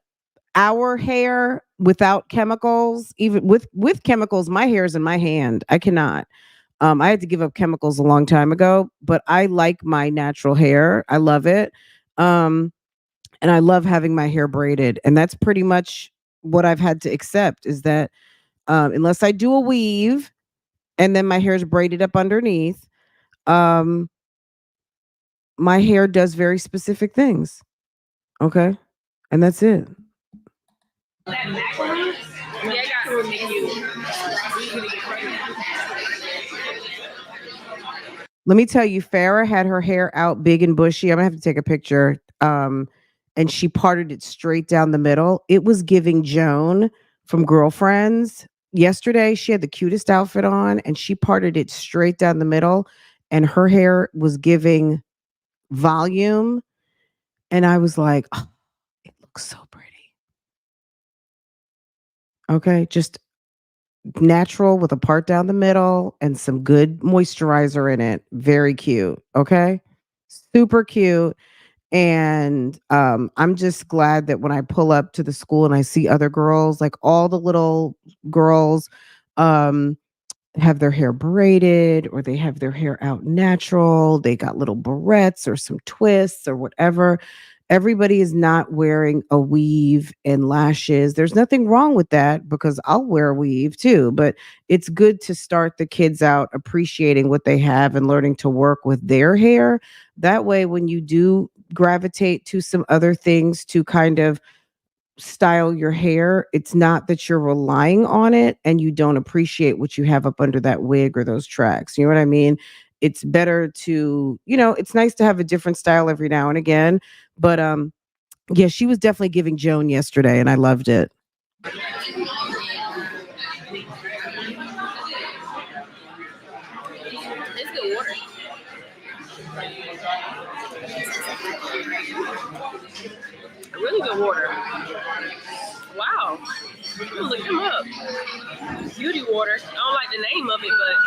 our hair without chemicals, even with chemicals, my hair is in my hand. I cannot. I had to give up chemicals a long time ago, but I like my natural hair. I love it. And I love having my hair braided. And that's pretty much what I've had to accept is that unless I do a weave and then my hair is braided up underneath, my hair does very specific things. Okay. And that's it. Let me tell you, Farrah had her hair out big and bushy. I'm gonna have to take a picture. And she parted it straight down the middle. It was giving Joan from Girlfriends. Yesterday, she had the cutest outfit on and she parted it straight down the middle, and her hair was giving volume. And I was like, oh, it looks so pretty. Okay, just natural with a part down the middle and some good moisturizer in it. Very cute. Okay. Super cute. And I'm just glad that when I pull up to the school and I see other girls, like all the little girls have their hair braided or they have their hair out natural. They got little barrettes or some twists or whatever. Everybody is not wearing a weave and lashes. There's nothing wrong with that because I'll wear a weave too, but it's good to start the kids out appreciating what they have and learning to work with their hair. That way, when you do gravitate to some other things to kind of style your hair, it's not that you're relying on it and you don't appreciate what you have up under that wig or those tracks. You know what I mean? It's better to, it's nice to have a different style every now and again. But yeah, she was definitely giving Joan yesterday and I loved it. It's good water. Really good water. Wow. I'm gonna look them up. Beauty water. I don't like the name of it, but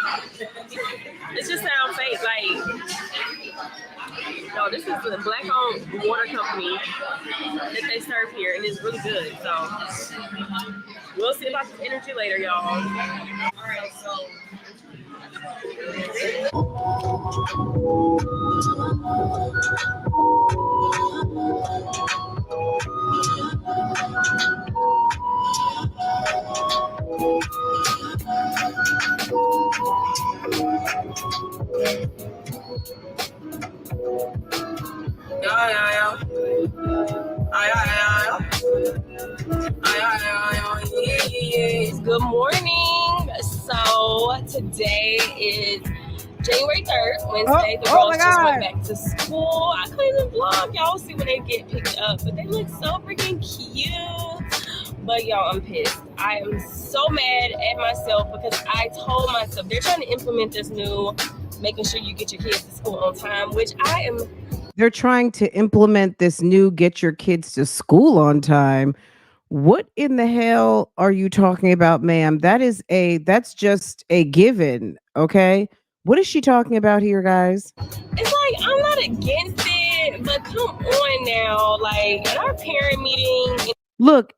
it just sounds fake. Like, no, this is the black-owned water company that they serve here, and it's really good. So we'll see about this energy later, y'all. All right, so Good morning. So today is January 3rd, Wednesday. The girls just went back to school. I couldn't even vlog. Y'all see when they get picked up, but they look so freaking cute. But y'all, I'm pissed. I am so mad at myself because I told myself they're trying to implement this new making sure you get your kids to school on time, which I am. They're trying to implement this new get your kids to school on time. What in the hell are you talking about, ma'am? That's just a given, okay? What is she talking about here, guys? It's like I'm not against it, but come on now. Like at our parent meeting. Look,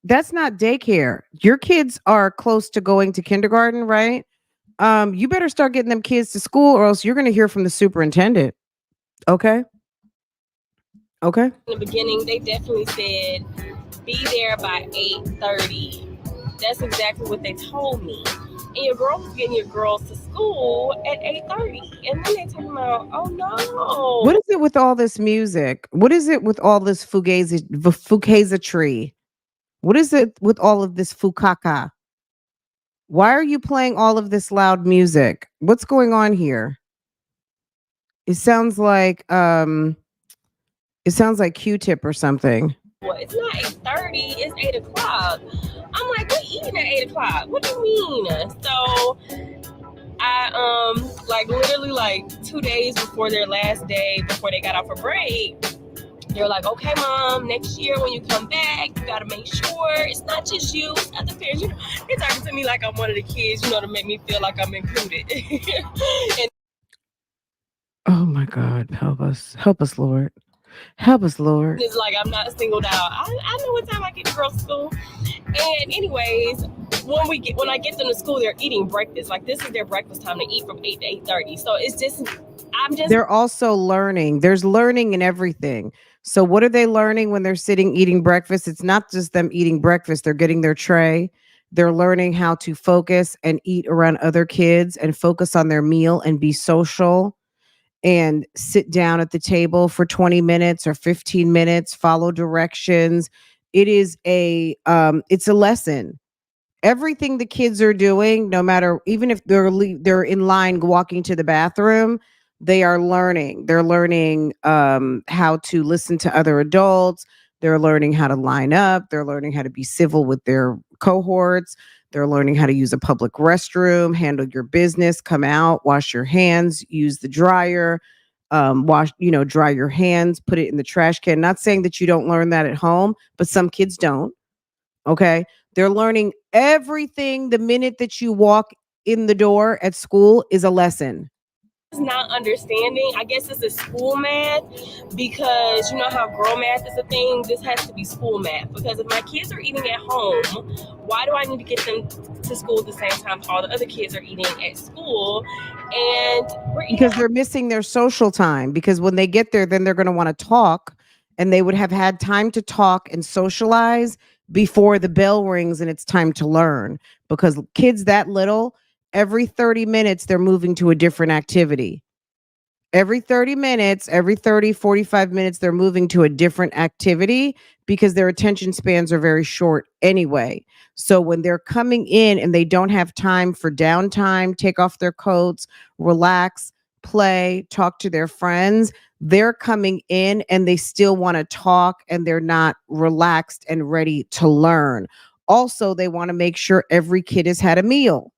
that's not daycare. Your kids are close to going to kindergarten, right? You better start getting them kids to school or else you're gonna hear from the superintendent. Okay? Okay. In the beginning, they definitely said be there by 8:30. That's exactly what they told me. And your girls getting your girls to school at 8:30. And then they talking about, oh no. What is it with all this music? What is it with all this fugazi tree? What is it with all of this fukaka? Why are you playing all of this loud music? What's going on here? It sounds like Q-Tip or something. Well, it's not 8:30, it's 8 o'clock. I'm like, we're eating at 8 o'clock. What do you mean? So I like literally like 2 days before their last day, before they got off a break, they're like, okay, mom, next year when you come back, you gotta make sure it's not just you, it's other parents. You know, they're talking to me like I'm one of the kids, you know, to make me feel like I'm included. And oh my God, help us, Lord. Help us, Lord. it's like I'm not singled out. I know what time I get to girls' school. And anyways, when I get them to school, they're eating breakfast. Like this is their breakfast time. They eat from 8 to 8:30. So it's just they're also learning. There's learning in everything. So what are they learning when they're sitting eating breakfast? It's not just them eating breakfast. They're getting their tray. They're learning how to focus and eat around other kids and focus on their meal and be social and sit down at the table for 20 minutes or 15 minutes, follow directions. It's a lesson. Everything the kids are doing, no matter, even if they're in line walking to the bathroom, they are learning. They're learning how to listen to other adults. They're learning how to line up. They're learning how to be civil with their cohorts. They're learning how to use a public restroom, handle your business, come out, wash your hands, use the dryer, dry your hands, put it in the trash can. Not saying that you don't learn that at home, but some kids don't. Okay. They're learning everything the minute that you walk in the door at school is a lesson. Not understanding. I guess it's a school math because you know how girl math is a thing. This has to be school math because if my kids are eating at home, why do I need to get them to school at the same time all the other kids are eating at school? And because they're missing their social time, because when they get there, then they're going to want to talk, and they would have had time to talk and socialize before the bell rings and it's time to learn. Because kids that little, every 30 minutes, they're moving to a different activity. Every 30 minutes, every 30, 45 minutes, they're moving to a different activity because their attention spans are very short anyway. So when they're coming in and they don't have time for downtime, take off their coats, relax, play, talk to their friends, they're coming in and they still want to talk and they're not relaxed and ready to learn. Also, they want to make sure every kid has had a meal.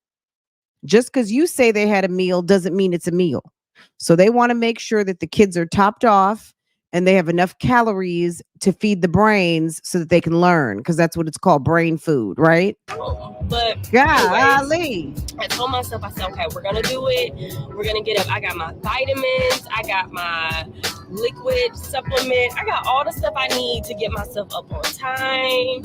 Just because you say they had a meal doesn't mean it's a meal. So they want to make sure that the kids are topped off and they have enough calories to feed the brains so that they can learn, because that's what it's called, brain food, right? But golly, I told myself, I said, okay, we're going to do it. We're going to get up. I got my vitamins. I got my liquid supplement. I got all the stuff I need to get myself up on time.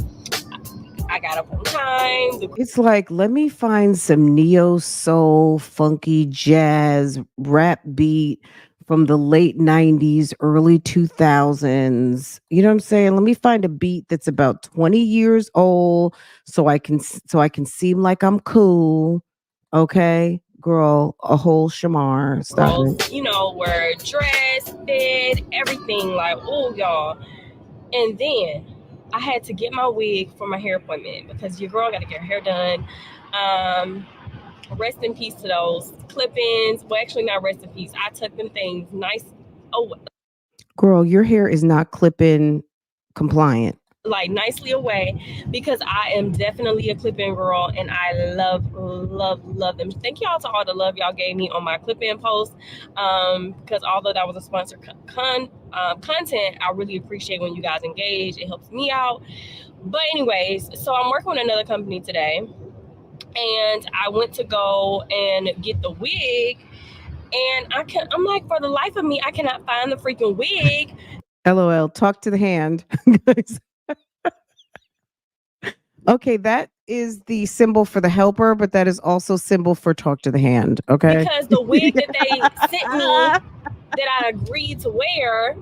I got up on time. It's like, let me find some neo soul, funky jazz, rap beat from the late 90s, early 2000s. You know what I'm saying? Let me find a beat that's about 20 years old so I can seem like I'm cool. Okay? Girl, a whole shamar. Stop it. Girls, were dressed, fed, everything. Like, oh, y'all. And then I had to get my wig for my hair appointment because your girl got to get her hair done. Rest in peace to those clip-ins. Well, actually, not rest in peace. I took them things nice. Oh, Girl, your hair is not clipping compliant. like nicely away because I am definitely a clip-in girl and I love, love, love them. Thank y'all to all the love y'all gave me on my clip-in post. Because although that was a sponsored content, I really appreciate when you guys engage. It helps me out. But anyways, so I'm working with another company today and I went to go and get the wig and I'm like, for the life of me, I cannot find the freaking wig. LOL, talk to the hand. Okay, that is the symbol for the helper, but that is also symbol for talk to the hand. Okay. Because the wig that they sent me that I agreed to wear,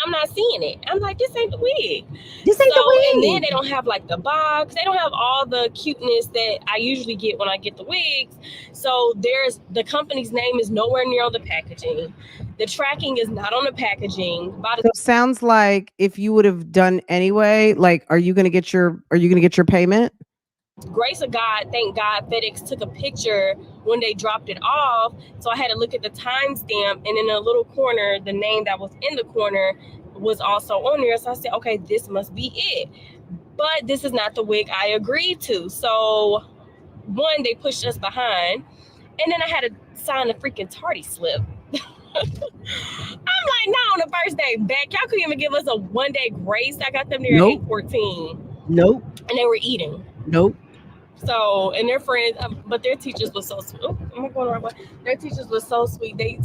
I'm not seeing it. I'm like, this ain't the wig. This ain't the And then wig. they don't have like the box. They don't have all the cuteness that I usually get when I get the wigs. So the company's name is nowhere near on the packaging. The tracking is not on the packaging. So sounds like if you would have done anyway, like, are you gonna get your payment? Grace of God, thank God, FedEx took a picture when they dropped it off. So I had to look at the timestamp, and in a little corner, the name that was in the corner was also on there. So I said, okay, this must be it. But this is not the wig I agreed to. So one, they pushed us behind, and then I had to sign a freaking tardy slip. I'm like, no, on the first day back, y'all couldn't even give us a 1 day grace. I got them there at 8:14. Nope. And they were eating. Nope. So, and their friends, but their teachers were so sweet. Oh, am I going the right way? Their teachers were so sweet. They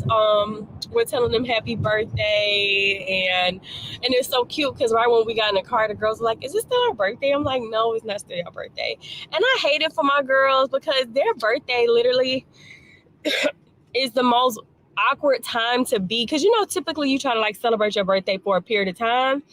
were telling them happy birthday, and it's so cute because right when we got in the car, the girls were like, "Is this still our birthday?" I'm like, "No, it's not still our birthday." And I hate it for my girls because their birthday literally is the most awkward time to be, because typically you try to like celebrate your birthday for a period of time.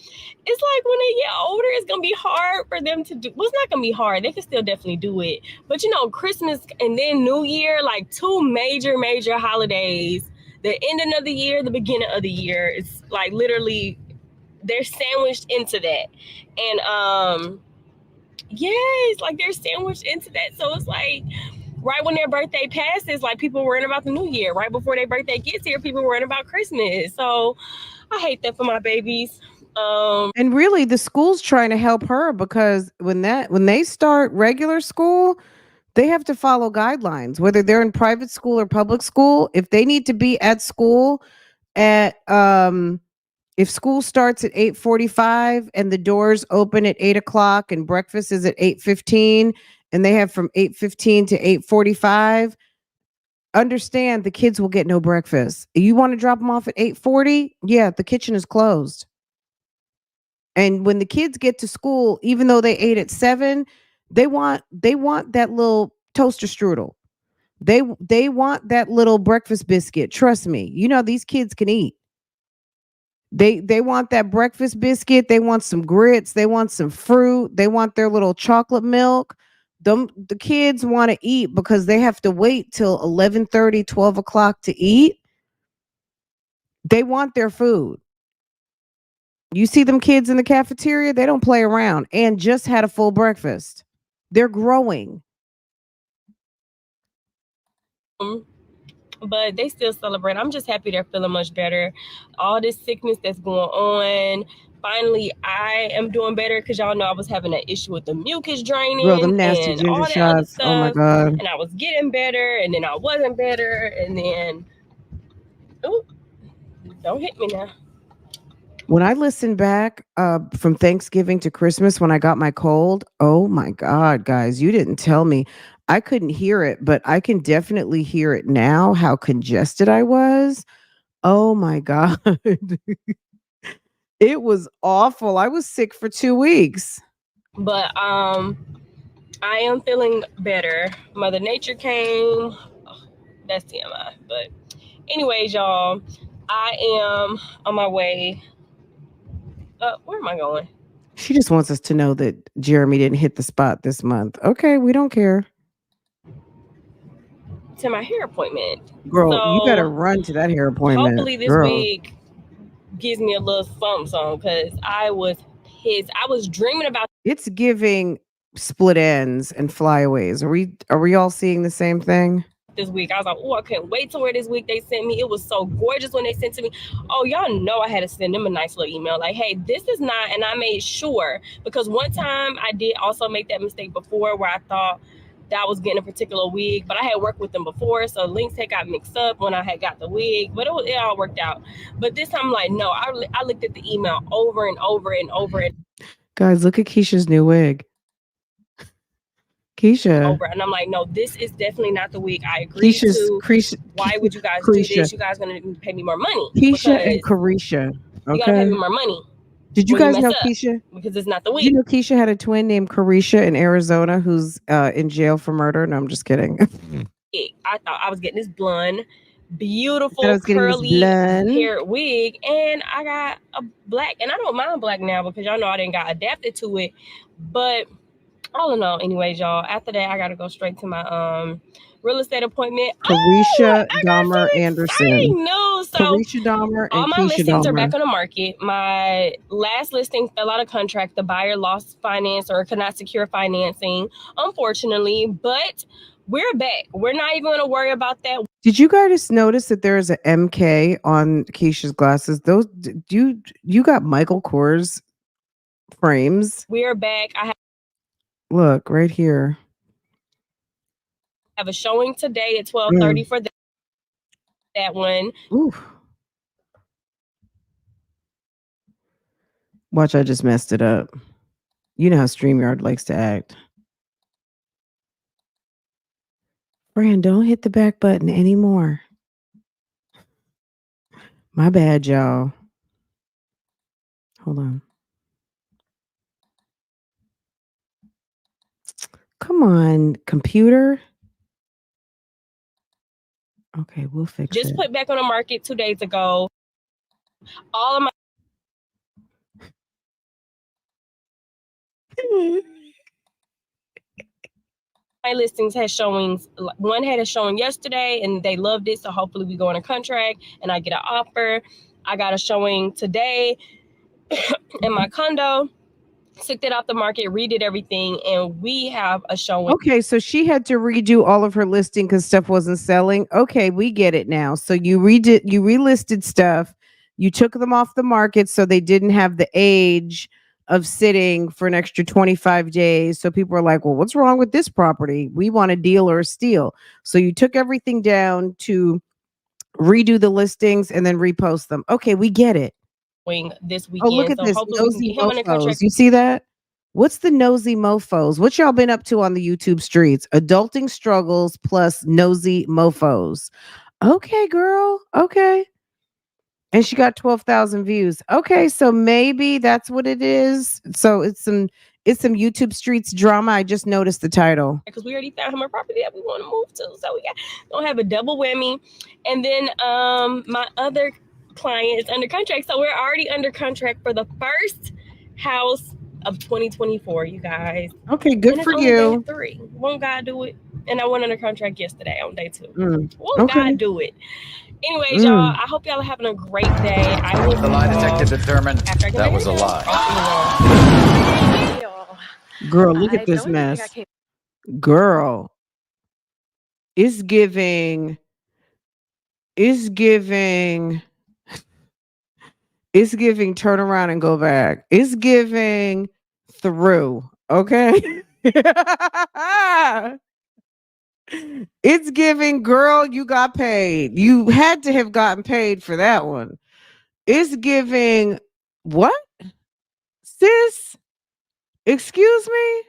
It's like when they get older, it's gonna be hard for them to do. Well, it's not gonna be hard. They can still definitely do it. But Christmas and then New Year, like two major holidays. The ending of the year, the beginning of the year. It's like literally they're sandwiched into that. And yes, like they're sandwiched into that. So it's like right when their birthday passes, like people worrying about the new year. Right before their birthday gets here, people worrying about Christmas. So I hate that for my babies. And really, the school's trying to help her because when they start regular school, they have to follow guidelines, whether they're in private school or public school. If they need to be at school at if school starts at 8:45 and the doors open at 8 o'clock and breakfast is at 8:15 and they have from 8:15 to 8:45, understand the kids will get no breakfast. You want to drop them off at 8:40? Yeah, the kitchen is closed. And when the kids get to school, even though they ate at 7, they want that little toaster strudel. They want that little breakfast biscuit. Trust me. These kids can eat. They want that breakfast biscuit, they want some grits, they want some fruit, they want their little chocolate milk. The kids want to eat because they have to wait till 11:30, 12 o'clock to eat. They want their food. You see them kids in the cafeteria, they don't play around and just had a full breakfast. They're growing. But they still celebrate. I'm just happy they're feeling much better. All this sickness that's going on. Finally, I am doing better because y'all know I was having an issue with the mucus draining Girl, them nasty and ginger all that other shots. Oh my stuff. God. And I was getting better, and then I wasn't better, and then, oh, don't hit me now. When I listened back from Thanksgiving to Christmas when I got my cold, oh my God, guys, you didn't tell me. I couldn't hear it, but I can definitely hear it now, how congested I was. Oh my God. It was awful. I was sick for 2 weeks. But I am feeling better. Mother Nature came. Oh, that's TMI. But anyways, y'all, I am on my way. Where am I going? She just wants us to know that Jeremy didn't hit the spot this month. Okay, we don't care. To my hair appointment. Girl, you better So run to that hair appointment. hopefully this Girl. week gives me a little something because I was pissed. I was dreaming about It's giving split ends and flyaways. Are we all seeing the same thing? this week. I was like, oh, I couldn't wait to wear this week they sent me. It was so gorgeous when they sent to me. Oh, y'all know I had to send them a nice little email like, hey, this is not, and I made sure because one time I did also make that mistake before where I thought that I was getting a particular wig, but I had worked with them before, so links had got mixed up when I had got the wig, but it all worked out. But this time I'm like, no, I looked at the email over and over and over and Guys, look at Keisha's new wig. Keisha. over, and I'm like, no, this is definitely not the wig I agreed to. Why would you guys do this? You guys gonna pay me more money. Keisha and Carisha. Okay. You gotta pay me more money. Did you guys know Keisha? Because it's not the wig. You know Keisha had a twin named Carisha in Arizona who's in jail for murder. No, I'm just kidding. I thought I was getting this blonde, beautiful curly hair wig, and I got a black, and I don't mind black now because y'all know I didn't got adapted to it. But all in all, anyways, y'all, after that I gotta go straight to my real estate appointment. Carisha Dahmer Anderson. No, so Carisha Dahmer and all my Keisha listings Dahmer are back on the market. My last listing fell out of contract. The buyer lost finance or could not secure financing, unfortunately, but we're back. We're not even going to worry about that. Did you guys notice that there is a MK on Keisha's glasses? Those you got Michael Kors frames? We're back. Look right here. I have a showing today at 12:30 for that one. Ooh. Watch, I just messed it up. You know how StreamYard likes to act. Fran, don't hit the back button anymore. My bad, y'all. Hold on. Come on, computer. Okay, we'll fix it. Just put back on the market 2 days ago. All of my listings had showings. One had a showing yesterday and they loved it, so hopefully we go on a contract and I get an offer. I got a showing today in my condo. Took it off the market, redid everything, and we have a showing. Okay, so she had to redo all of her listing because stuff wasn't selling. Okay, we get it now. So you relisted stuff, you took them off the market so they didn't have the age of sitting for an extra 25 days. So people are like, well, what's wrong with this property? We want a deal or a steal. So you took everything down to redo the listings and then repost them. Okay, we get it. This weekend. Oh, look at this. Nosy mofos. You see that? What's the nosy mofos? What y'all been up to on the YouTube streets? Adulting struggles plus nosy mofos. Okay, girl. Okay. And she got 12,000 views. Okay, so maybe that's what it is. So it's some YouTube streets drama. I just noticed the title. Because we already found him a property that we want to move to. So we don't have a double whammy. And then my other client is under contract, so we're already under contract for the first house of 2024, you guys. Okay, good for you. Day 3. Won't God do it? And I went under contract yesterday on day 2. Won't God do it? Anyways, y'all, I hope y'all are having a great day. The lie detector determined that was a lie. Girl, look at this mess. Girl, it's giving turn around and go back. It's giving through. Okay. It's giving, girl, you got paid. You had to have gotten paid for that one. It's giving what? Sis? Excuse me?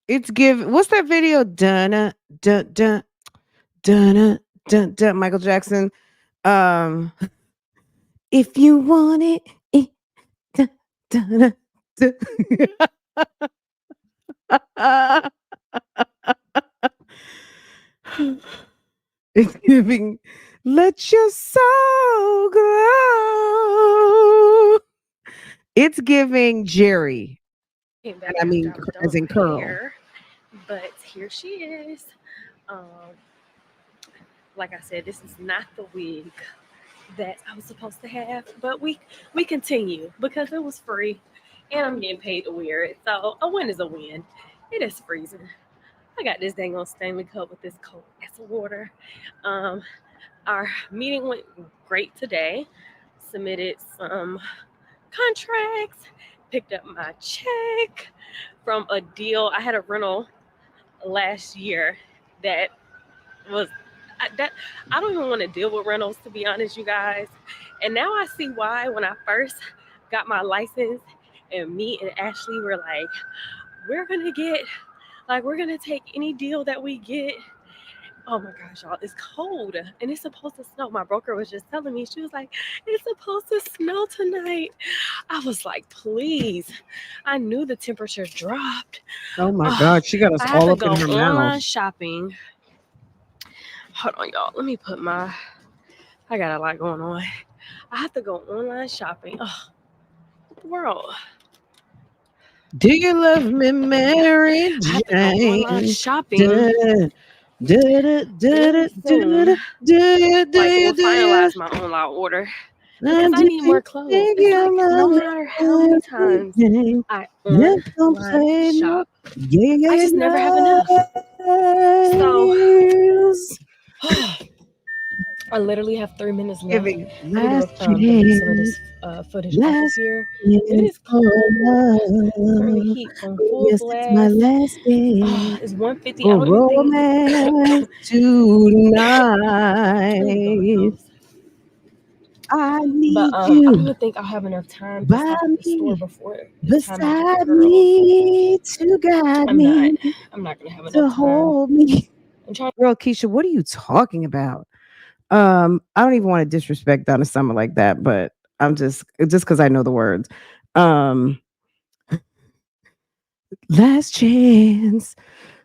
It's giving, what's that video? Dun dun dun dun dun dun Michael Jackson. If you want it, dun, dun, dun. It's giving, let your soul glow. It's giving Jerry. Came And back I after mean, I was done as with in my curl. hair, but here she is. Um, like I said, this is not the wig that I was supposed to have, but we continue because it was free, and I'm getting paid to wear it. So a win is a win. It is freezing. I got this dang on Stanley Cup with this cold ass of water. Um, our meeting went great today. Submitted some contracts, picked up my check from a deal. I had a rental last year that was that I don't even want to deal with rentals, to be honest, you guys. And now I see why. When I first got my license, and me and Ashley were like, we're gonna take any deal that we get. Oh my gosh, y'all, it's cold and it's supposed to snow. My broker was just telling me, she was like, it's supposed to snow tonight. I was like, please. I knew the temperature dropped. Oh my Oh, God, she got us I have all to up go in her mouth. online shopping. Hold on, y'all. Let me put I got a lot going on. I have to go online shopping. Oh, what the world? Do you love me, Mary I have to go online Jane? shopping Da, da, da, da, very da, da, soon. do you, do Like, you, we'll do you? finalize my online order because I Do need you more clothes. think It's you like love no me, matter how many Mary times Jane? I Just don't online play no shop, I just never have enough. So games. I literally have 3 minutes left. Giving I need to last delete some of chance, this footage off of last here. It chance is for cold. Turn the love. heat on Oh, full yes, it's my blast. last Oh, chance it's 1:50. I for don't even think. romance Let me go in the tonight. house. I But need I don't you even think I'll have enough time to by stop at the store me, before it's time to get the beside girls. me, to guide I'm not. me, I'm not gonna have to enough time. hold me. I'm trying. Girl, Keisha, what are you talking about? I don't even want to disrespect Donna Summer like that, but I'm just because I know the words. Um, last chance,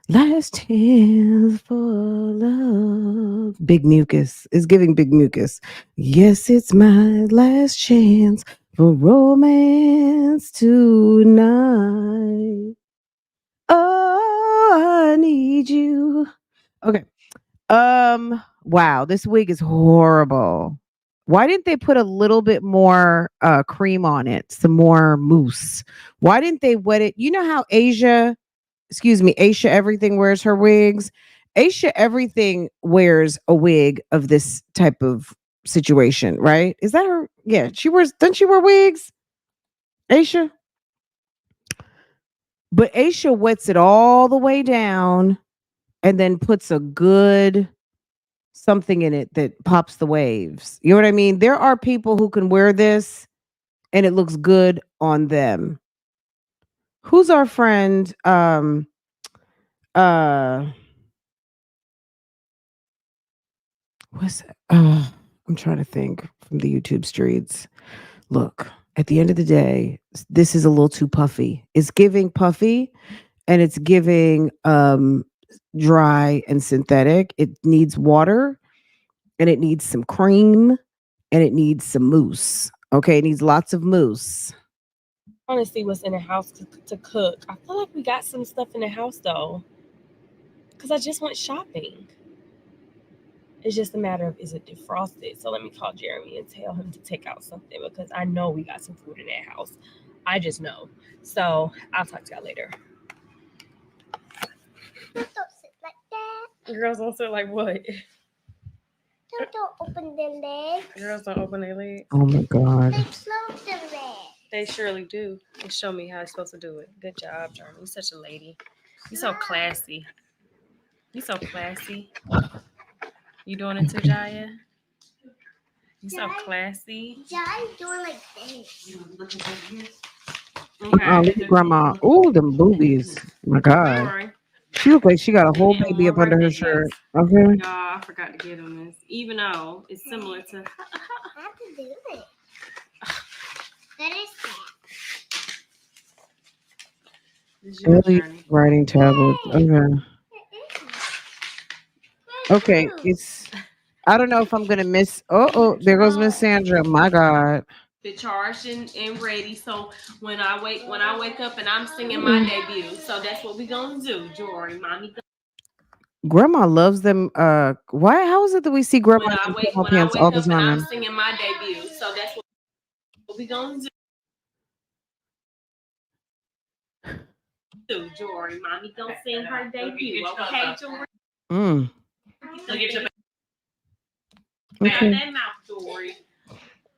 last chance for love. Big mucus is giving big mucus. Yes, it's my last chance for romance tonight. Oh, I need you. Okay. Wow, this wig is horrible. Why didn't they put a little bit more cream on it? Some more mousse. Why didn't they wet it? You know how Aisha Everything wears her wigs? Aisha Everything wears a wig of this type of situation, right? Is that her? Yeah, doesn't she wear wigs? Aisha? But Aisha wets it all the way down and then puts a good something in it that pops the waves. You know what I mean? There are people who can wear this and it looks good on them. Who's our friend? Uh what's I'm trying to think from the YouTube streets. Look, at the end of the day, this is a little too puffy. It's giving puffy and it's giving dry and synthetic. It needs water and it needs some cream and it needs some mousse. Okay, it needs lots of mousse. Trying to see what's in the house to cook. I feel like we got some stuff in the house though, because I just went shopping. It's just a matter of is it defrosted. So let me call Jeremy and tell him to take out something because I know we got some food in that house. I just know. So I'll talk to y'all later. Don't sit like that. Girls don't sit like what? Don't open the legs. Girls don't open their legs. Oh my god. They close the legs. They surely do. They show me how I'm supposed to do it. Good job, Jeremy. You're such a lady. You're so classy. You're so classy. You doing it too, Jaya? You so classy. Jai's doing like this. Okay. Oh, look at grandma. Oh, them boobies. My Don't god. worry. She look like she got a whole And baby more up under her birthday shirt. gifts. Okay. Y'all, I forgot to get them this. Even though it's similar to. I have to do it. That is that. This is your Ellie journey. writing tablets. Okay. Okay. It's I don't know if I'm gonna miss there goes Miss Sandra. My God. Been charged and ready. So when I wake up and I'm singing my Mm. debut. So that's what we gonna do, Jory. Mommy. Grandma loves them. Why? How is it that we see grandma in pajama When I pants all wake the up and I'm time? singing my debut. So that's what we gonna do, Jory. Mommy gonna sing her debut. Okay, Jory. Mm. Look at your Okay. that mouth, Jory.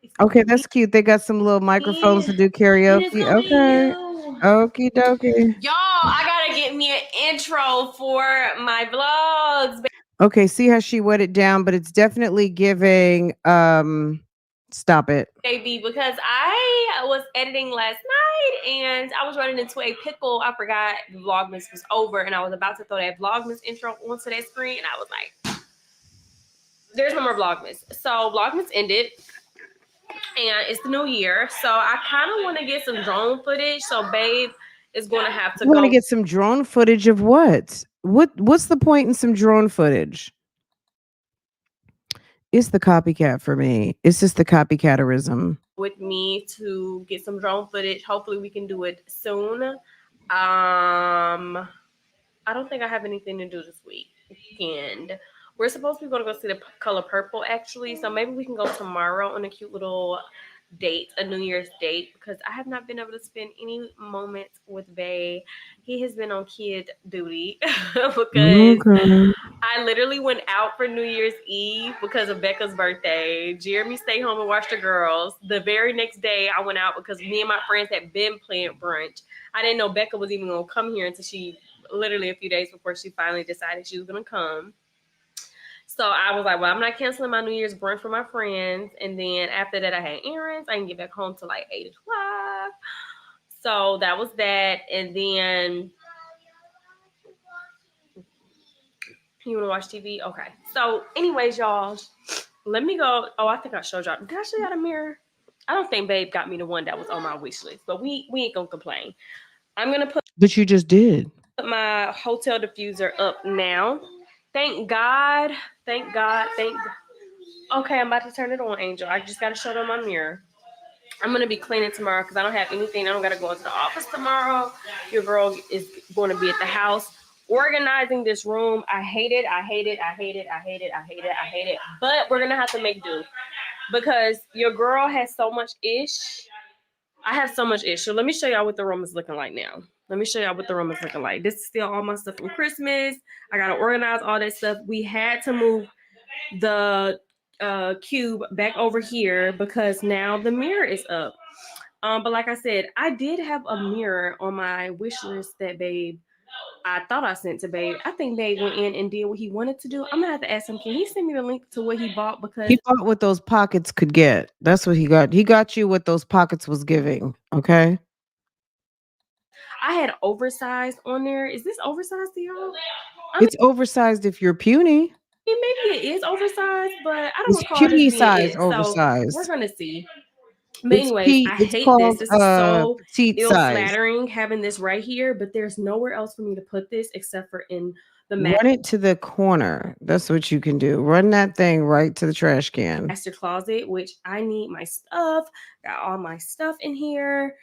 It's gonna Okay, be that's cute. They got some little microphones me. to do And it's karaoke. gonna be Okay. you. Okie dokie. Y'all, I gotta get me an intro for my vlogs, Okay, see how she wet it down, but it's definitely giving stop it. baby, because I was editing last night and I was running into a pickle. I forgot Vlogmas was over and I was about to throw that Vlogmas intro onto that screen and I was like, there's no more Vlogmas. So Vlogmas ended and it's the new year. So I kind of want to get some drone footage. So babe is going to have to You want to go get some drone footage of what? What's the point in some drone footage? It's the copycat for me. It's just the copycatterism. with me to get some drone footage. Hopefully we can do it soon. I don't think I have anything to do this weekend. We're supposed to be going to go see the color purple actually, so maybe we can go tomorrow on a cute little date, a New Year's date, because I have not been able to spend any moments with Bay. He has been on kid duty because Okay. I literally went out for New Year's Eve because of Becca's birthday. Jeremy stayed home and watched the girls. The very next day, I went out because me and my friends had been playing brunch. I didn't know Becca was even going to come here until she literally a few days before she finally decided she was going to come. So I was like, well, I'm not canceling my New Year's brunch for my friends. And then after that, I had errands. I didn't get back home till like 8 o'clock. So that was that. And then you want to watch TV? Okay. So, anyways, y'all, let me go. Oh, I think I showed y'all. Did I show y'all the mirror? I don't think Babe got me the one that was on my wish list, but we ain't gonna complain. I'm gonna put But you just did. my hotel diffuser up now. Thank God. Thank God. Thank God. Okay, I'm about to turn it on, Angel. I just gotta show them my mirror. I'm gonna be cleaning tomorrow because I don't have anything. I don't gotta go into the office tomorrow. Your girl is going to be at the house organizing this room. I hate it. I hate it. I hate it. I hate it. I hate it. I hate it. But we're gonna have to make do because your girl has so much ish. I have so much ish. So let me show y'all what the room is looking like now. Let me show y'all what the room is looking like. This is still all my stuff from Christmas. I gotta organize all that stuff. We had to move the cube back over here because now the mirror is up. But like I said, I did have a mirror on my wish list that Babe I thought I sent to Babe. I think Babe went in and did what he wanted to do. I'm gonna have to ask him, can he send me the link to what he bought? Because He bought what those pockets could get. That's what he got. He got you what those pockets was giving. Okay. I had oversized on there. Is this oversized to y'all? I mean, It's oversized if you're puny. maybe it is oversized, but I don't It's recall this puny being size it. So we're oversized. gonna see. But anyways, I It's hate this. called This is so petite ill size. flattering having this right here, but there's nowhere else for me to put this except for in the Run it to the corner. That's what you can do. Run that thing right to the trash can. master closet, which I need my stuff. Got all my stuff in here.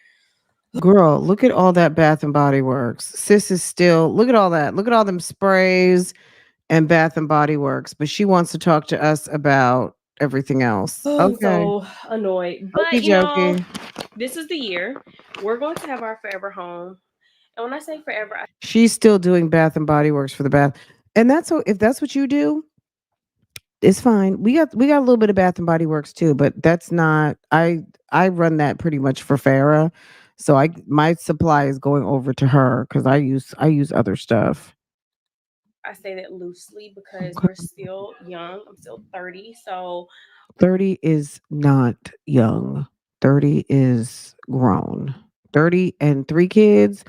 Girl, look at all that Bath and Body Works. Sis is still look at all that. Look at all them sprays and Bath and Body Works. But she wants to talk to us about everything else. Oh, I'm Okay. so annoyed. But Okie you know, dokie. this is the year. We're going to have our forever home. And when I say forever, She's still doing Bath and Body Works for the bath. And that's so if that's what you do, it's fine. We got a little bit of Bath and Body Works too, but that's not I run that pretty much for Farah. So I my supply is going over to her because I use other stuff. I say that loosely because Okay. we're still young. I'm still 30. So 30 is not young. 30 is grown. 30 and 3 kids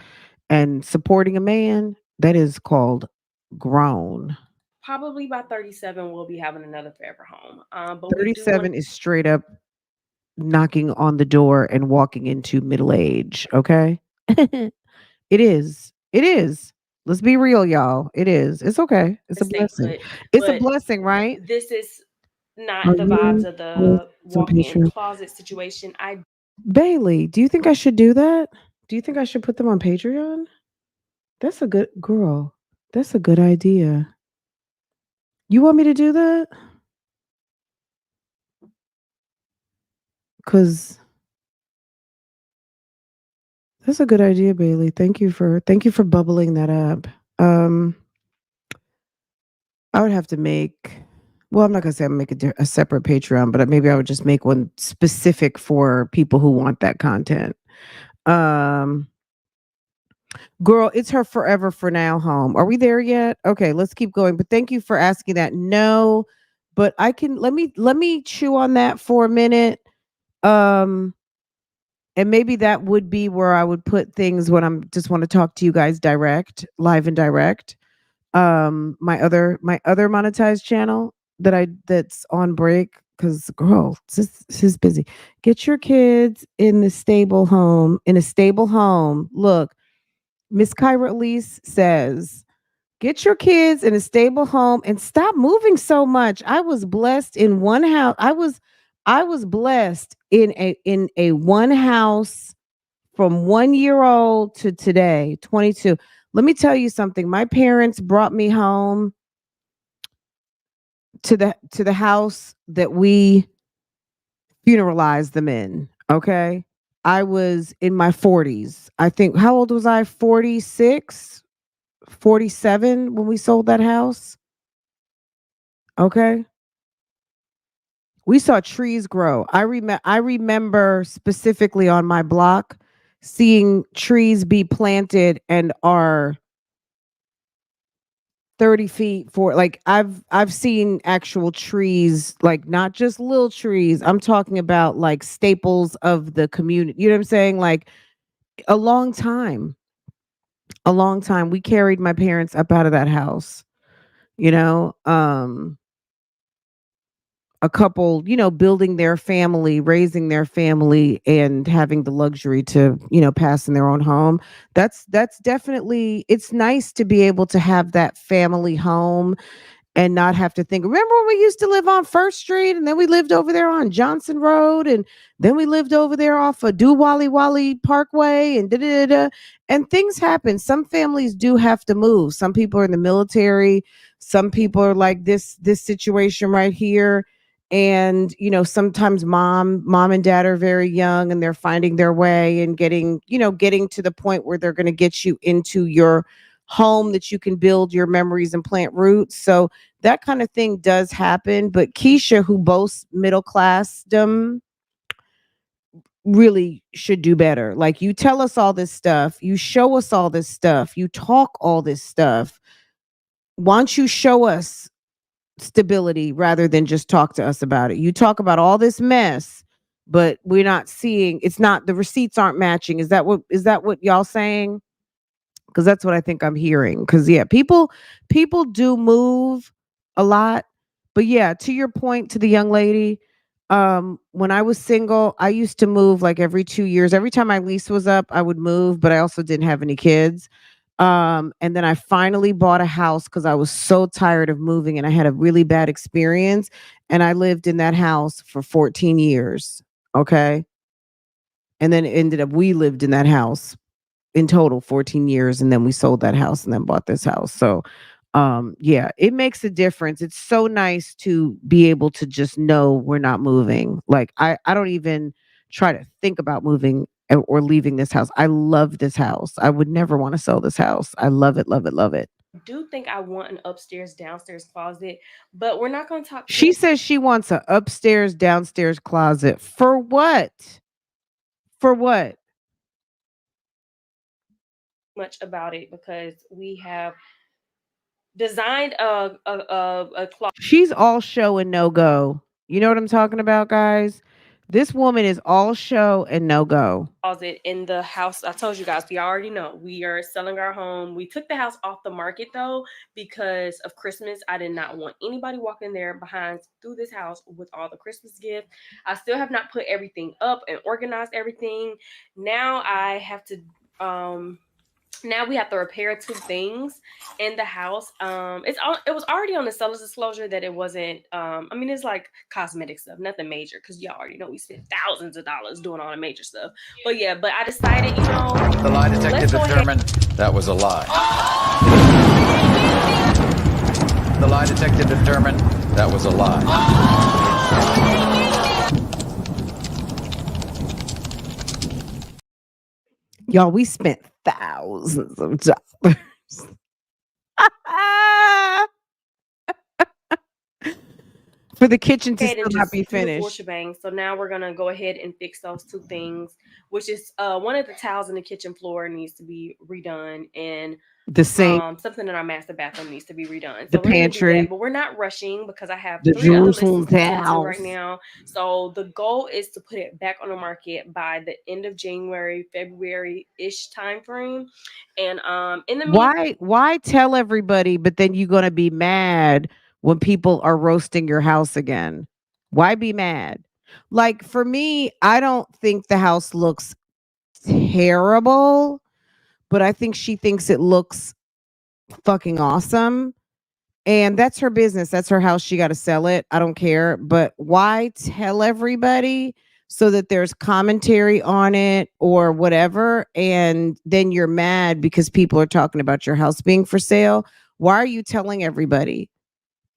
and supporting a man, that is called grown. probably by 37, we'll be having another forever home. But we do want 37 is straight up knocking on the door and walking into middle age, okay? It is. It is. Let's be real, y'all. It is. It's okay. It's a stay blessing. put. It's a But blessing, right? this is Are not the vibes you of on the some walk-in Patreon? closet situation. I Bailey, do you think I should do that? Do you think I should put them on Patreon? That's a good girl. That's a good idea. You want me to do that? Cuz that's a good idea, Bailey. Thank you for bubbling that up. Um I would have to make well, I'm not gonna say I'm gonna make a separate Patreon, but maybe I would just make one specific for people who want that content. Um Girl, it's her forever for now home. Are we there yet? Okay, let's keep going. But thank you for asking that. No, but I can let me chew on that for a minute. Um and maybe that would be where I would put things when I'm just want to talk to you guys direct, live and direct. My other monetized channel that's on break because girl, this is busy. Get your kids in a stable home. Look, Miss Kyra Elise says, get your kids in a stable home and stop moving so much. I was blessed in one house. I was blessed in a one house from 1 year old to today, 22. Let me tell you something. My parents brought me home to the house that we funeralized them in. Okay. I was in my 40s. I think how old was I? 46, 47 when we sold that house. Okay. We saw trees grow. I remember specifically on my block seeing trees be planted and are 30 feet for like I've seen actual trees, like not just little trees. I'm talking about like staples of the community. You know what I'm saying? Like a long time. A long time. We carried my parents up out of that house, you know. A couple, building their family, raising their family, and having the luxury to, pass in their own home. That's definitely, it's nice to be able to have that family home and not have to think. Remember when we used to live on First Street, and then we lived over there on Johnson Road, and then we lived over there off of Do Wally Wally Parkway, and da da da. And things happen. Some families do have to move. Some people are in the military. Some people are like this situation right here. And sometimes mom and dad are very young, and they're finding their way and getting to the point where they're going to get you into your home that you can build your memories and plant roots. So that kind of thing does happen. But Keisha, who boasts middle classdom, really should do better. Like, you tell us all this stuff, you show us all this stuff, you talk all this stuff. Why don't you show us stability rather than just talk to us about it? You talk about all this mess, but we're not seeing, it's not, the receipts aren't matching. Is that what y'all saying? Because that's what I think I'm hearing. Because yeah, people do move a lot, but yeah, to your point, to the young lady, when I was single, I used to move like every 2 years. Every time my lease was up, I would move, but I also didn't have any kids. And then I finally bought a house because I was so tired of moving, and I had a really bad experience, and I lived in that house for 14 years. Okay, and then it ended up we lived in that house in total 14 years, and then we sold that house and then bought this house. So yeah, it makes a difference. It's so nice to be able to just know we're not moving. Like I don't even try to think about moving or leaving this house. I love this house. I would never want to sell this house. I love it, love it, love it. do think I want an upstairs downstairs closet, but we're not going to talk too She says she wants a upstairs downstairs closet. For what? For what? much about it because we have designed a She's all show and no go. You know what I'm talking about, guys? This woman is all show and no go. closet in the house. I told you guys, we already know we are selling our home. We took the house off the market though because of Christmas. I did not want anybody walking there behind through this house with all the Christmas gifts. I still have not put everything up and organized everything. Now I have to um now we have to repair 2 things in the house. It was already on the seller's disclosure that it wasn't. I mean, it's like cosmetic stuff, nothing major, because y'all already know we spent thousands of dollars doing all the major stuff. But yeah, but I decided, The lie detector let's go ahead. determined that was a lie. The lie detector determined that was a lie. Y'all, we spent thousands of dollars. For the kitchen to Ahead still and not just be do the full finished. shebang. So now we're gonna go ahead and fix those 2 things, which is one of the tiles in the kitchen floor needs to be redone, and The sink, something in our master bathroom needs to be redone. the So we're gonna do pantry, that, but we're not rushing because I have the 3 other Jerusalem listings to tend to right house. now. So the goal is to put it back on the market by the end of January, February-ish time frame. And in the meantime, Why tell everybody, but then you're gonna be mad when people are roasting your house again? Why be mad? Like for me, I don't think the house looks terrible, but I think she thinks it looks fucking awesome. And that's her business. That's her house. She got to sell it. I don't care. But why tell everybody so that there's commentary on it or whatever? And then you're mad because people are talking about your house being for sale. Why are you telling everybody?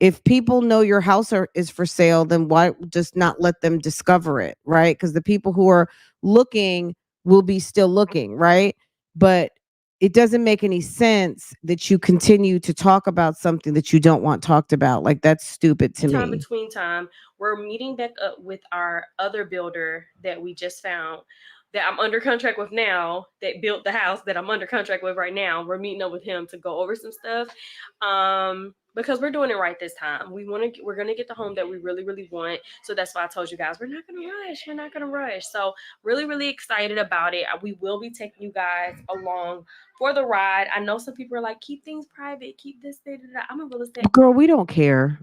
If people know your house is for sale, then why just not let them discover it, right? Because the people who are looking will be still looking, right? But it doesn't make any sense that you continue to talk about something that you don't want talked about. Like that's stupid to time me. between time, we're meeting back up with our other builder that we just found, that I'm under contract with now, that built the house that I'm under contract with right now. We're meeting up with him to go over some stuff, because we're doing it right this time. We're gonna get the home that we really really want. So that's why I told you guys we're not gonna rush. We're not gonna rush. So really really excited about it. We will be taking you guys along for the ride. I know some people are like, keep things private, keep this thing. I'm a real estate Girl, we don't care.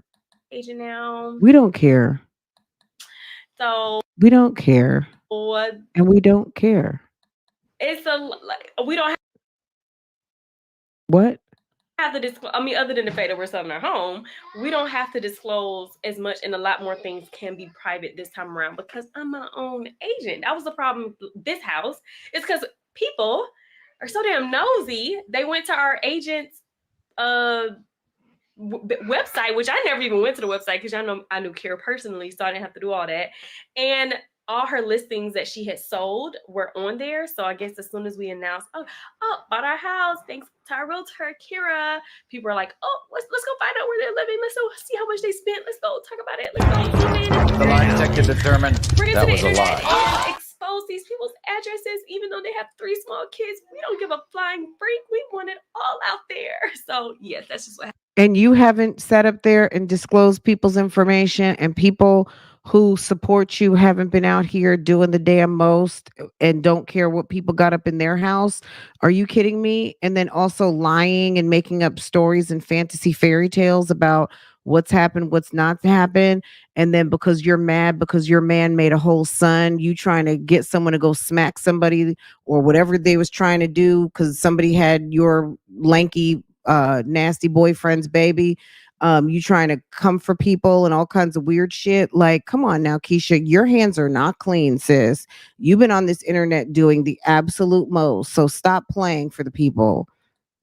agent now. We don't care. So We don't care. And we don't care. it's we don't What? have to disclose. I mean, other than the fact that we're selling our home, we don't have to disclose as much, and a lot more things can be private this time around because I'm my own agent. That was the problem with this house. It's because people are so damn nosy. They went to our agent's uh website, which I never even went to the website because y'all know I knew Kara personally, so I didn't have to do all that. And all her listings that she had sold were on there. So I guess as soon as we announced, bought our house, thanks to our realtor, Kira, people are like, oh, let's go find out where they're living. Let's go see how much they spent. Let's go talk about it. Let's go zoom in. The lie detector determined Bring it that to the was a internet lie. and expose these people's addresses, even though they have 3 small kids. We don't give a flying freak. We want it all out there. So yes, that's just what happened. And you haven't sat up there and disclosed people's information, and people who support you haven't been out here doing the damn most and don't care what people got up in their house. Are you kidding me? And then also lying and making up stories and fantasy fairy tales about what's happened, what's not happened. And then because you're mad because your man made a whole son, you trying to get someone to go smack somebody or whatever they was trying to do because somebody had your lanky nasty boyfriend's baby. You trying to come for people and all kinds of weird shit. Like, come on now, Keisha, your hands are not clean, sis. You've been on this internet doing the absolute most. So stop playing for the people.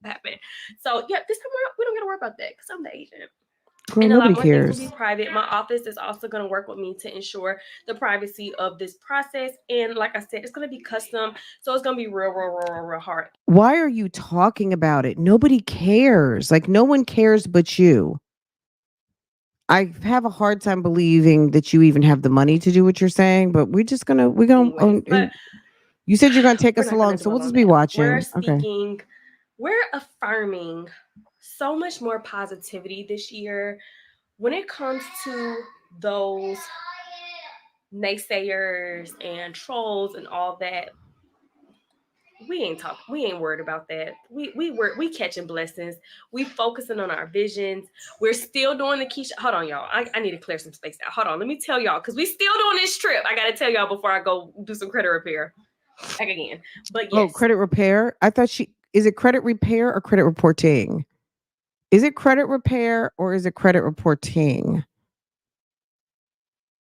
Happen. So yeah, this time we don't got to worry about that because I'm the agent. Girl, And a lot nobody more things will cares. be private. My office is also going to work with me to ensure the privacy of this process. And like I said, it's going to be custom. So it's going to be real hard. Why are you talking about it? Nobody cares. Like, no one cares but you. I have a hard time believing that you even have the money to do what you're saying, but we're gonna Anyways, but you said you're gonna take we're us not going along, to so dwell we'll on just be that. watching. Okay. We're affirming so much more positivity this year when it comes to those naysayers and trolls and all that. We ain't worried about that. We catching blessings. We focusing on our visions. We're still doing the Keisha. Hold on, y'all. I need to clear some space out. Hold on, let me tell y'all, because we still doing this trip. I gotta tell y'all before I go do some credit repair. Back again. But Oh, yes. credit repair. I thought Is it credit repair or credit reporting? Is it credit repair or is it credit reporting?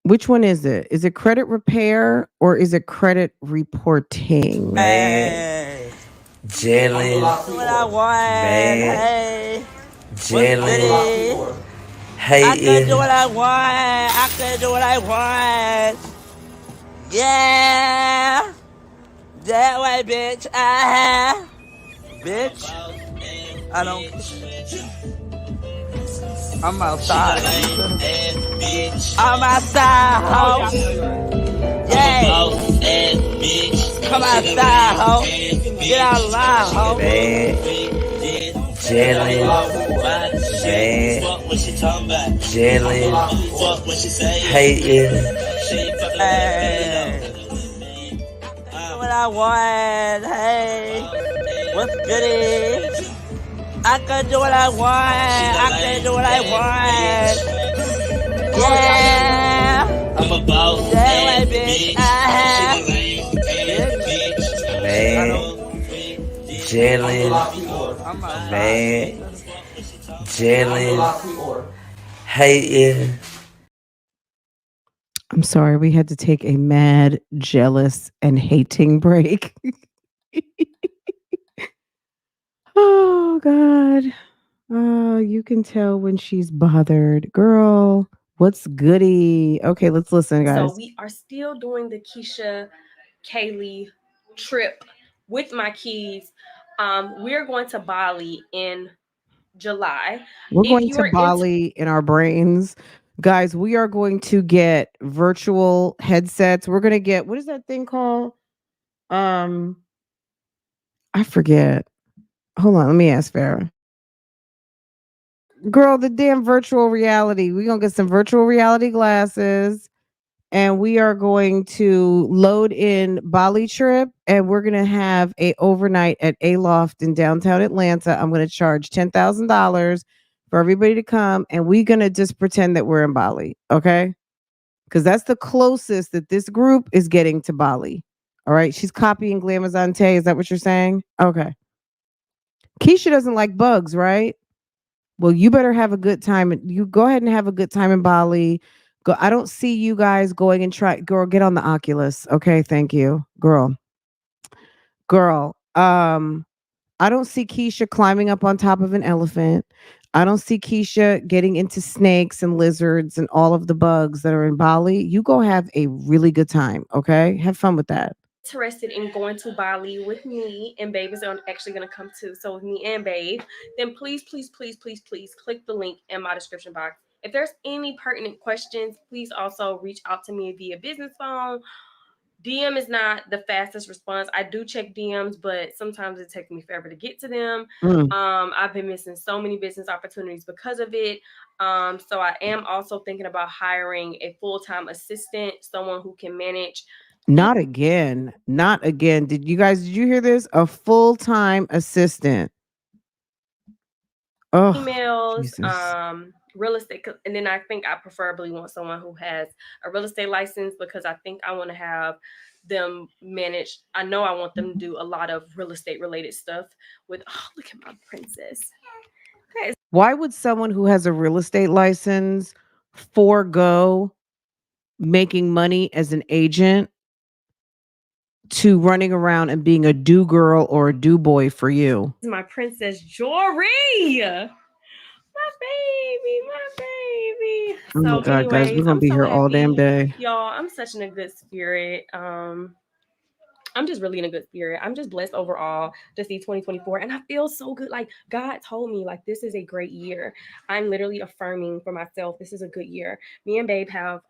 Which one is it? Is it credit repair or is it credit reporting? Man, Jalen, what I want, man, hey, Jalen, hey, I can do what I want, I can do what I want, yeah, that way, bitch, bitch, I don't, I'm outside, I'm outside, ho, yeah, come outside, ho, get out loud, ho, man, Jalen, man, Jalen, Payton, hey, what I want, hey, what's goody? I can do what I want, I can do what I want, yeah, I'm a boss, that way, bitch, man, Jalen, man, Jalen, Payton. I'm sorry, we had to take a mad, jealous, and hating break. Oh God. You can tell when she's bothered. Girl, what's goody? Okay, let's listen, guys. So we are still doing the Keisha Kaylee trip with my kids. We're going to Bali in July. We're If going you to are Bali in our brains. Guys, we are going to get virtual headsets. We're going to get, what is that thing called? I forget. Hold on, let me ask Farrah. Girl, the damn virtual reality. We're going to get some virtual reality glasses and we are going to load in Bali trip and we're going to have a overnight at A Loft in downtown Atlanta. I'm going to charge $10,000 for everybody to come and we're going to just pretend that we're in Bali, okay? Cuz that's the closest that this group is getting to Bali. All right? She's copying Glamazante. Is that what you're saying? Okay. Keisha doesn't like bugs, right? Well, you better have a good time. You go ahead and have a good time in Bali. Go. I don't see you guys going and try. Girl, get on the Oculus. Okay, thank you, girl. Girl. I don't see Keisha climbing up on top of an elephant. I don't see Keisha getting into snakes and lizards and all of the bugs that are in Bali. You go have a really good time. Okay, have fun with that. interested in going to Bali with me and Babe is actually going to come too. So with me and Babe, then please click the link in my description box. If there's any pertinent questions, please also reach out to me via business phone. DM is not the fastest response. I do check DMs, but sometimes it takes me forever to get to them. I've been missing so many business opportunities because of it. So I am also thinking about hiring a full-time assistant, someone who can manage. Not again. Not again. Did you hear this? A full-time assistant. Oh, Emails, Jesus. real estate, and then I think I preferably want someone who has a real estate license because I think I want to have them manage. I know I want them to do a lot of real estate related stuff with. Oh, look at my princess. Okay. Why would someone who has a real estate license forego making money as an agent to running around and being a do girl or a do boy for you? My princess Jory. My baby. Oh my God, guys, we're gonna be here all damn day. Y'all, I'm such in a good spirit. I'm just really in a good spirit. I'm just blessed overall to see 2024. And I feel so good. Like God told me, like, this is a great year. I'm literally affirming for myself, this is a good year. Me and Babe have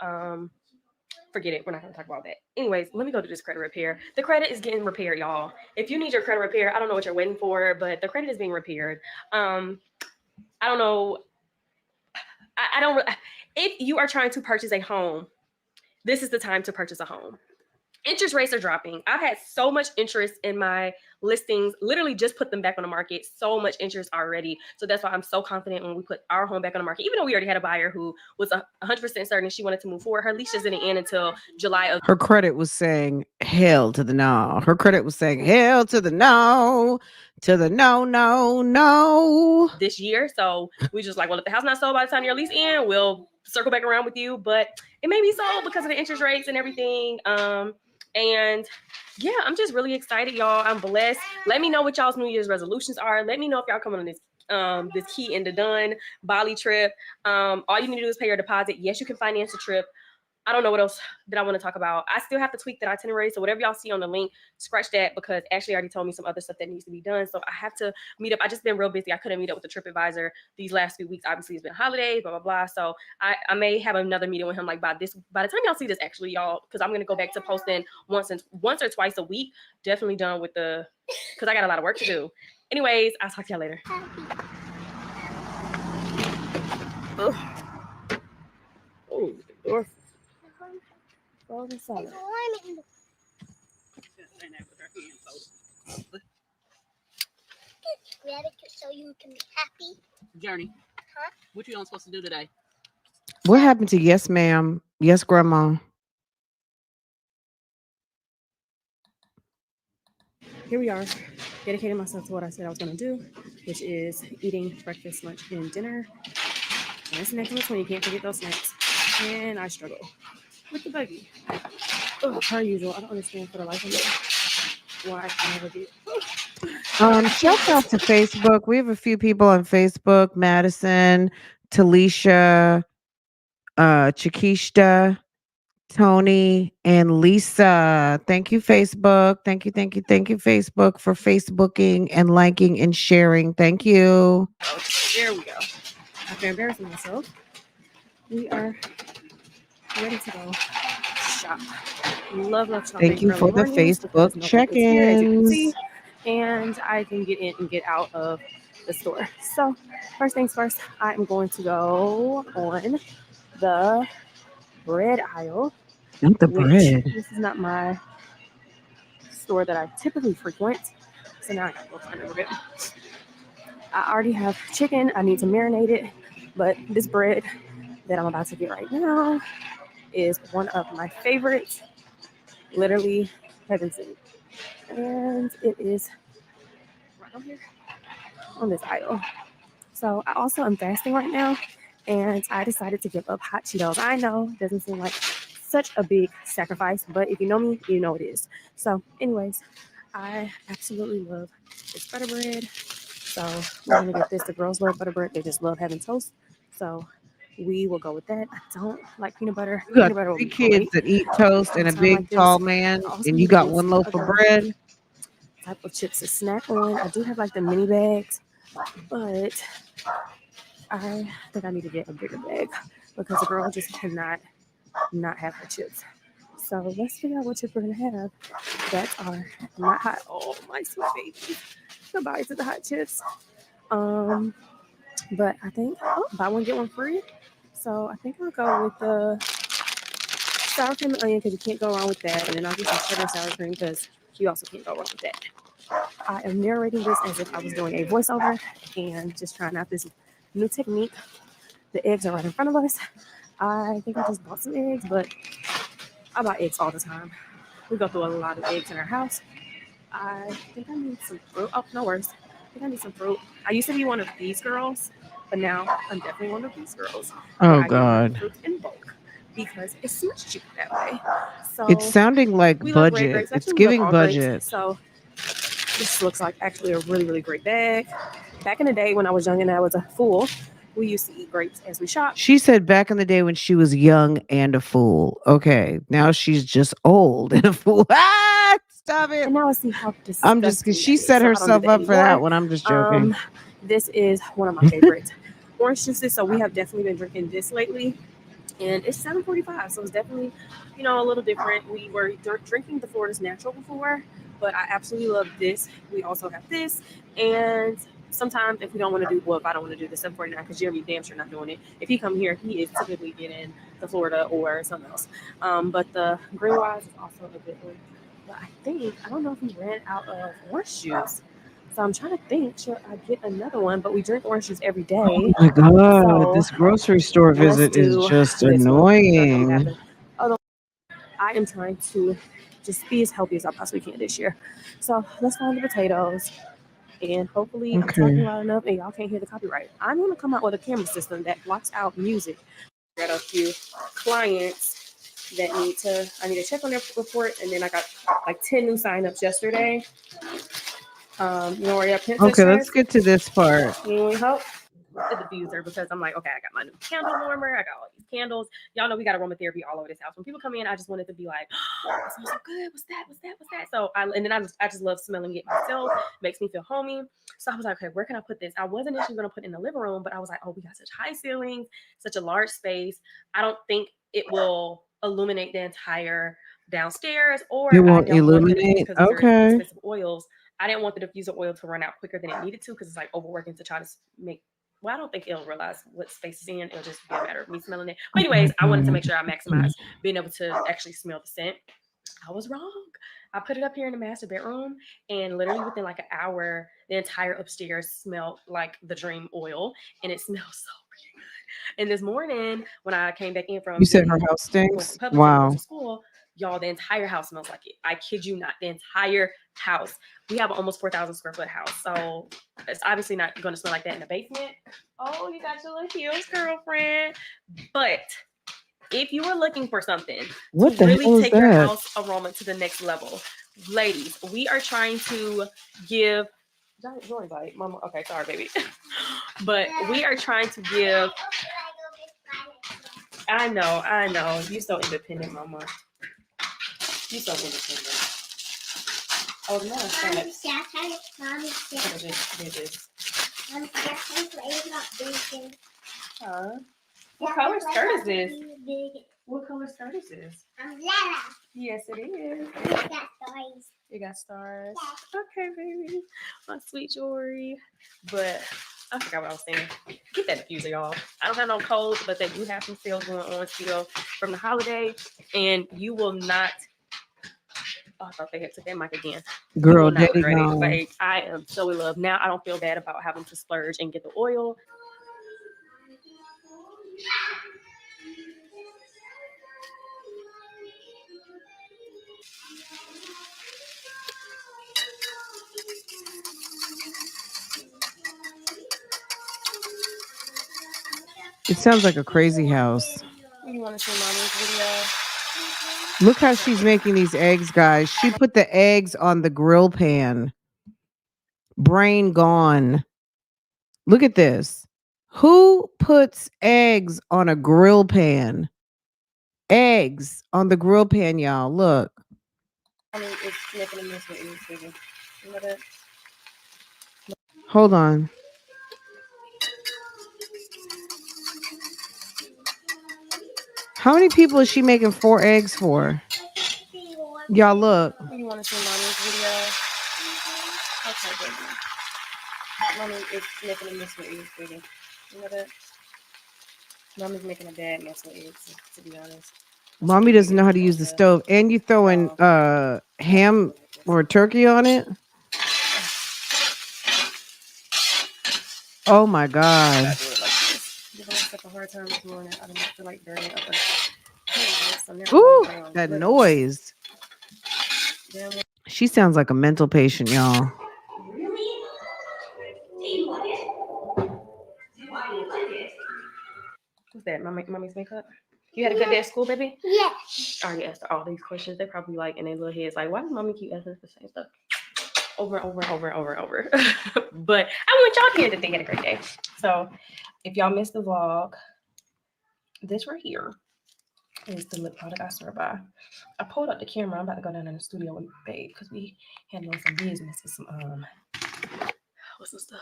forget it. We're not gonna talk about that. Anyways, let me go to this credit repair. The credit is getting repaired, y'all. If you need your credit repair, I don't know what you're waiting for, but the credit is being repaired. I don't know. I don't. If you are trying to purchase a home, this is the time to purchase a home. Interest rates are dropping. I've had so much interest in my listings, literally just put them back on the market. So much interest already. So that's why I'm so confident when we put our home back on the market, even though we already had a buyer who was 100% certain she wanted to move forward. Her lease just didn't end until July of. Her credit was saying hell to the no. Her credit was saying hell to the no. To the no. this year. So we just like, well, if the house not sold by the time your lease in, we'll circle back around with you. But it may be sold because of the interest rates and everything. And yeah, I'm just really excited, y'all. I'm blessed. Let me know what y'all's New Year's resolutions are. Let me know if y'all coming on this Key and the Done Bali trip. All you need to do is pay your deposit. Yes, you can finance a trip. I don't know what else that I want to talk about. I still have to tweak that itinerary. So whatever y'all see on the link, scratch that because Ashley already told me some other stuff that needs to be done. So I have to meet up. I just been real busy. I couldn't meet up with the trip advisor these last few weeks. Obviously, it's been holidays, blah, blah, blah. So I may have another meeting with him like by the time y'all see this, actually, y'all, because I'm going to go back to posting once or twice a week. Definitely done with because I got a lot of work to do. Anyways, I'll talk to y'all later. Oh, the door. All the summer. Ready so you can be happy. Journey. Huh? What you supposed to do today? What happened to yes, ma'am? Yes, grandma. Here we are, dedicating myself to what I said I was going to do, which is eating breakfast, lunch, and dinner. And snacks in between. You can't forget those snacks. And I struggle with the baby. Per usual, I don't understand for the life of me why I can never get. Shout out to Facebook. We have a few people on Facebook: Madison, Talisha, Chiquishta, Tony, and Lisa. Thank you, Facebook. Thank you, Facebook, for Facebooking and liking and sharing. Thank you. There we go. After embarrassing myself, we are ready to go shop. Love shopping. Thank you for the Facebook check-ins. And I can get in and get out of the store. So first things first, I'm going to go on the bread aisle. Not the bread. This is not my store that I typically frequent. So now I gotta go find a bread. I already have chicken. I need to marinate it. But this bread that I'm about to get right now is one of my favorites. Literally heaven sent. And it is right on here on this aisle. So I also am fasting right now, and I decided to give up hot Cheetos. I know it doesn't seem like such a big sacrifice, but if you know me, you know it is. So anyways, I absolutely love this butter bread. So we're gonna get this. The girls love butter bread. They just love having toast. So we will go with that. I don't like peanut butter. You got Peanut butter 3 kids that eat toast and a Time big like this, tall man, I also and need you to got get one some loaf of other bread. type of chips to snack on. I do have like the mini bags, but I think I need to get a bigger bag because the girl just cannot not have her chips. So let's figure out what chips we're gonna have that are not hot. Oh, my sweet baby. Goodbye to the hot chips. But I think buy one get one free. So I think I'll go with the sour cream and onion because you can't go wrong with that. And then I'll get some sugar sour cream because you also can't go wrong with that. I am narrating this as if I was doing a voiceover and just trying out this new technique. The eggs are right in front of us. I think I just bought some eggs, but I buy eggs all the time. We go through a lot of eggs in our house. I think I need some fruit. Oh, no worries. I think I need some fruit. I used to be one of these girls, but now I'm definitely one of these girls. Oh, I God. get fruit in bulk because it's much cheaper that way. So It's sounding like budget. It's giving budget. Grapes, so this looks like actually a really, really great bag. Back in the day when I was young and I was a fool, we used to eat grapes as we shopped. She said back in the day when she was young and a fool. Okay, now she's just old and a fool. Ah, stop it. And now I see how disgusting I'm just because she set herself up for that one. I'm just joking. This is one of my favorite orange juices. So we have definitely been drinking this lately. And it's $7.45, so it's definitely, a little different. We were drinking the Florida's Natural before, but I absolutely love this. We also have this, and sometimes if we don't want to do, if I don't want to do the $7.49, because Jeremy damn sure not doing it. If he come here, he is typically getting the Florida or something else. But the Green Wise is also a good one. But I don't know if we ran out of orange juice. So I'm trying to think, should I get another one? But we drink orange juice every day. Oh my God, so this grocery store visit is just annoying. Although I am trying to just be as healthy as I possibly can this year. So let's find the potatoes and hopefully I'm talking Okay. loud enough and y'all can't hear the copyright. I'm gonna come out with a camera system that blocks out music. Got a few clients that I need to check on their report, and then I got like 10 new signups yesterday. You know where your princess Okay, let's dress? get to this part. You need help? The diffuser, because I'm like, okay, I got my new candle warmer, I got all these candles. Y'all know we got aromatherapy all over this house. When people come in, I just wanted to be like, oh, it smells so good. What's that? What's that? What's that? So I just love smelling it myself. Makes me feel homey. So I was like, okay, where can I put this? I wasn't actually gonna put it in the living room, but I was like, oh, we got such high ceilings, such a large space. I don't think it will illuminate the entire downstairs, It or I won't don't want the diffuser illuminate. because these are Okay. expensive oils. I didn't want the diffuser oil to run out quicker than it needed to because it's like overworking to try to make. Well, I don't think it'll realize what space is in. It'll just be a matter of me smelling it. But Oh my anyways, I wanted to god. make sure I maximize being able to actually smell the scent. I was wrong. I put it up here in the master bedroom, and literally within like an hour, the entire upstairs smelled like the dream oil, and it smells so freaking good. And this morning, when I came back in You from said her getting house going to stinks? Publix and going Wow. to school, y'all, the entire house smells like it. I kid you not, the entire house. We have an almost 4,000 square foot house, so it's obviously not going to smell like that in the basement. Oh, you got your little heels, girlfriend. But if you are looking for something What to the really hell is take your that? house aroma to the next level, ladies, we are trying to give. Join, like, mama. Okay, sorry, baby. But we are trying to give. I know. You so independent, mama. You so independent. Oh, no, Mommy stop. said, Mommy said, This. Mommy said, it's not big. Huh? What color skirt is this? What color skirt is this? Umbrella. Yes, it is. It got stars. You got stars. Yeah. Okay, baby. My sweet Jory. But I forgot what I was saying. Get that diffuser, y'all. I don't have no codes, but they do have some sales going on still from the holiday. And you will not. Oh, I thought they had took that mic again. You will Girl, not daddy regret it. gone. Like, I am so in love. Now I don't feel bad about having to splurge and get the oil. It sounds like a crazy house. You want to see mommy's Look how she's making these eggs, guys. She put the eggs on the grill pan. Brain gone. Look at this. Who puts eggs on a grill pan? Eggs on the grill pan, y'all. Look. video? It's making a mess with you, baby. You know that? Hold on. How many people is she making 4 eggs for? Y'all look. You want to see mommy's video? Okay, baby. Mommy is making a mess with eggs, baby. You know that? Mommy's making a bad mess with eggs, to be honest. Mommy doesn't know how to use the stove. And you throwing ham or turkey on it? Oh my god. I do it like this. Giving myself a hard time this morning. I don't feel like dirty up. Ooh, that noise. She sounds like a mental patient, y'all. What's that? Mommy's makeup? You had a good day at school, baby? Yeah. I already asked her all these questions. They probably like in their little heads, like, why does mommy keep asking us the same stuff over and over and over and over and over? But I want y'all to hear that they had a great day. So if y'all missed the vlog, this right here is the lip product I swear by. I pulled up the camera. I'm about to go down in the studio with babe because we handling some business with some what's this stuff?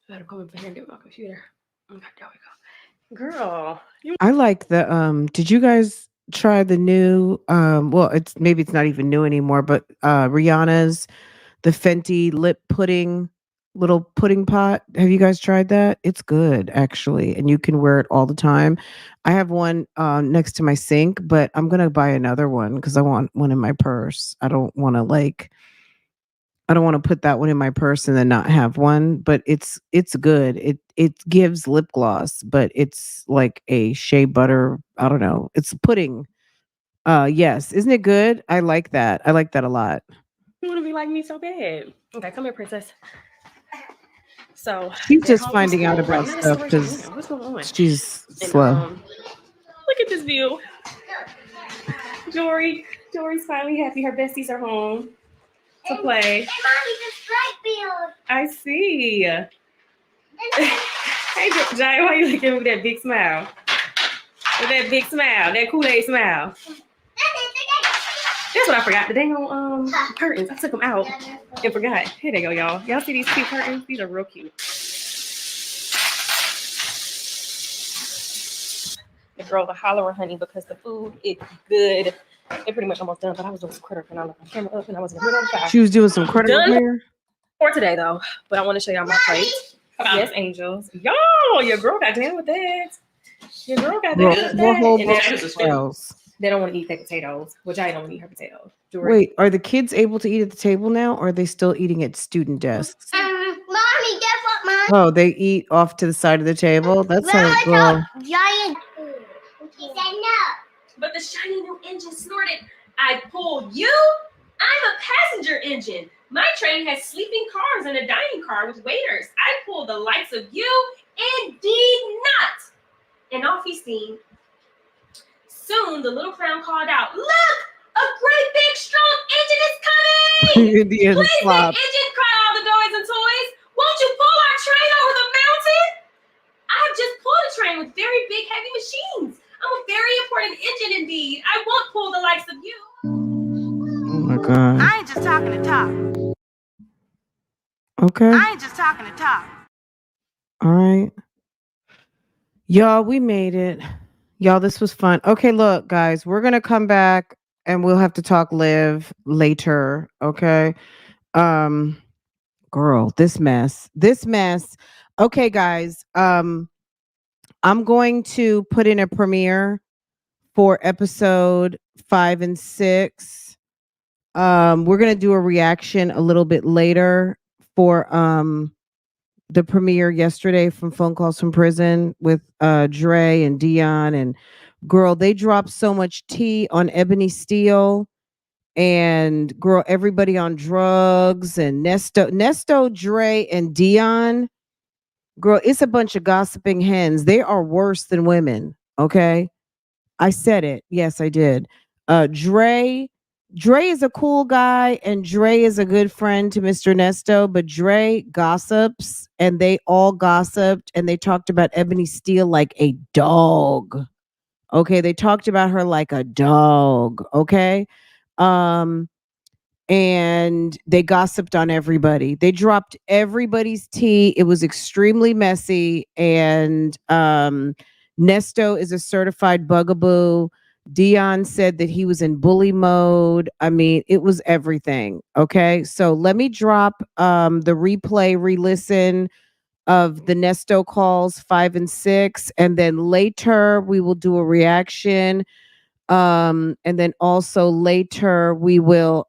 I gotta come over here and get my computer. Okay, there we go. Girl, I like the did you guys try the new well, it's not even new anymore, but Rihanna's the Fenty lip pudding little pudding pot. Have you guys tried that? It's good actually, and you can wear it all the time. I have one next to my sink, but I'm going to buy another one cuz I want one in my purse. I don't want to put that one in my purse and then not have one, but it's good. It gives lip gloss, but it's like a shea butter. I don't know. It's pudding. Yes, isn't it good? I like that. I like that a lot. You want to be like me so bad. Okay, come here, princess. So She's they're just home from finding out school. Right about now, stuff stories because time. What's going on? she's And slow. look at this view. Jory's finally happy. Her besties are home to play. And mommy, the stripe field. I see. Hey, Jay, why you looking with that big smile? With that big smile, that Kool-Aid smile. That's what I forgot. The dang on curtains. I took them out and forgot. Here they go, y'all. Y'all see these cute curtains? These are real cute. The girls are hollering, honey, because the food is good. They're pretty much almost done, but I was doing some critter and I left my camera up and I wasn't going to fire. She was doing some critter Done repair for today, though. But I want to show y'all my plate. Yes, angels. Y'all, your girl got down with that. Your girl got down with more that. whole And potatoes. they don't want to eat their potatoes, which I don't want to eat her potatoes. Jory. Wait, are the kids able to eat at the table now, or are they still eating at student desks? Mommy, guess what, Mom? Oh, they eat off to the side of the table. That's how it goes. Giant. He said no. But the shiny new engine snorted. I pull you? I'm a passenger engine. My train has sleeping cars and a dining car with waiters. I pull the likes of you? Indeed not. And off he steamed. Soon the little clown called out, look! A great big strong engine is coming! Indian Please, big slop. engine, cried all the boys and toys. Won't you pull our train over the mountain? I have just pulled a train with very big heavy machines. I'm a very important engine indeed. I won't pull the likes of you. Oh my god. I ain't just talking to talk. Okay. I ain't just talking to talk. All right. Y'all, we made it. Y'all, this was fun. Okay, look, guys, we're gonna come back and we'll have to talk live later. Okay. Girl, this mess. Okay, guys. I'm going to put in a premiere for episode 5 and 6. We're gonna do a reaction a little bit later for the premiere yesterday from Phone Calls from Prison with Dre and Dion, and girl, they dropped so much tea on Ebony Steele and girl, everybody on drugs and Nesto, Dre, and Dion. Girl, it's a bunch of gossiping hens. They are worse than women. Okay. I said it. Yes, I did. Dre is a cool guy and Dre is a good friend to Mr. Nesto, but Dre gossips and they all gossiped and they talked about Ebony Steele like a dog. Okay, they talked about her like a dog, okay? Um and they gossiped on everybody. They dropped everybody's tea. It was extremely messy. And Nesto is a certified bugaboo. Dion said that he was in bully mode. I mean, it was everything. Okay. So let me drop the replay, re-listen of the Nesto calls 5 and 6. And then later we will do a reaction, and then also later we will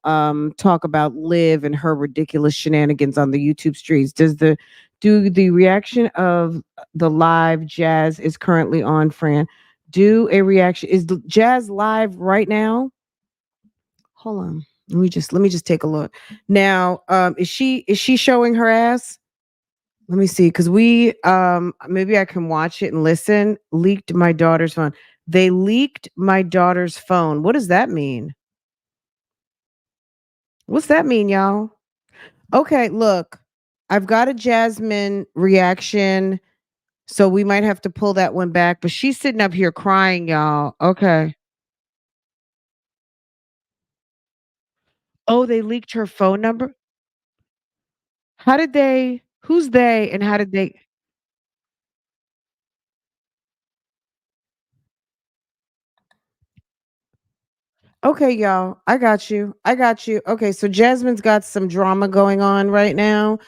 talk about Liv and her ridiculous shenanigans on the YouTube streets. Do the reaction of the live Jazz is currently on, Fran? Do a reaction. Is Jazz live right now? Hold on. Let me just take a look. Now, is she showing her ass? Let me see, because we maybe I can watch it and listen. Leaked my daughter's phone. They leaked my daughter's phone. What does that mean? What's that mean, y'all? Okay, look, I've got a Jasmine reaction, so we might have to pull that one back. But she's sitting up here crying, y'all. Okay. Oh, they leaked her phone number. How did they? Who's they? And how did they? Okay, y'all. I got you. I got you. Okay, so Jasmine's got some drama going on right now.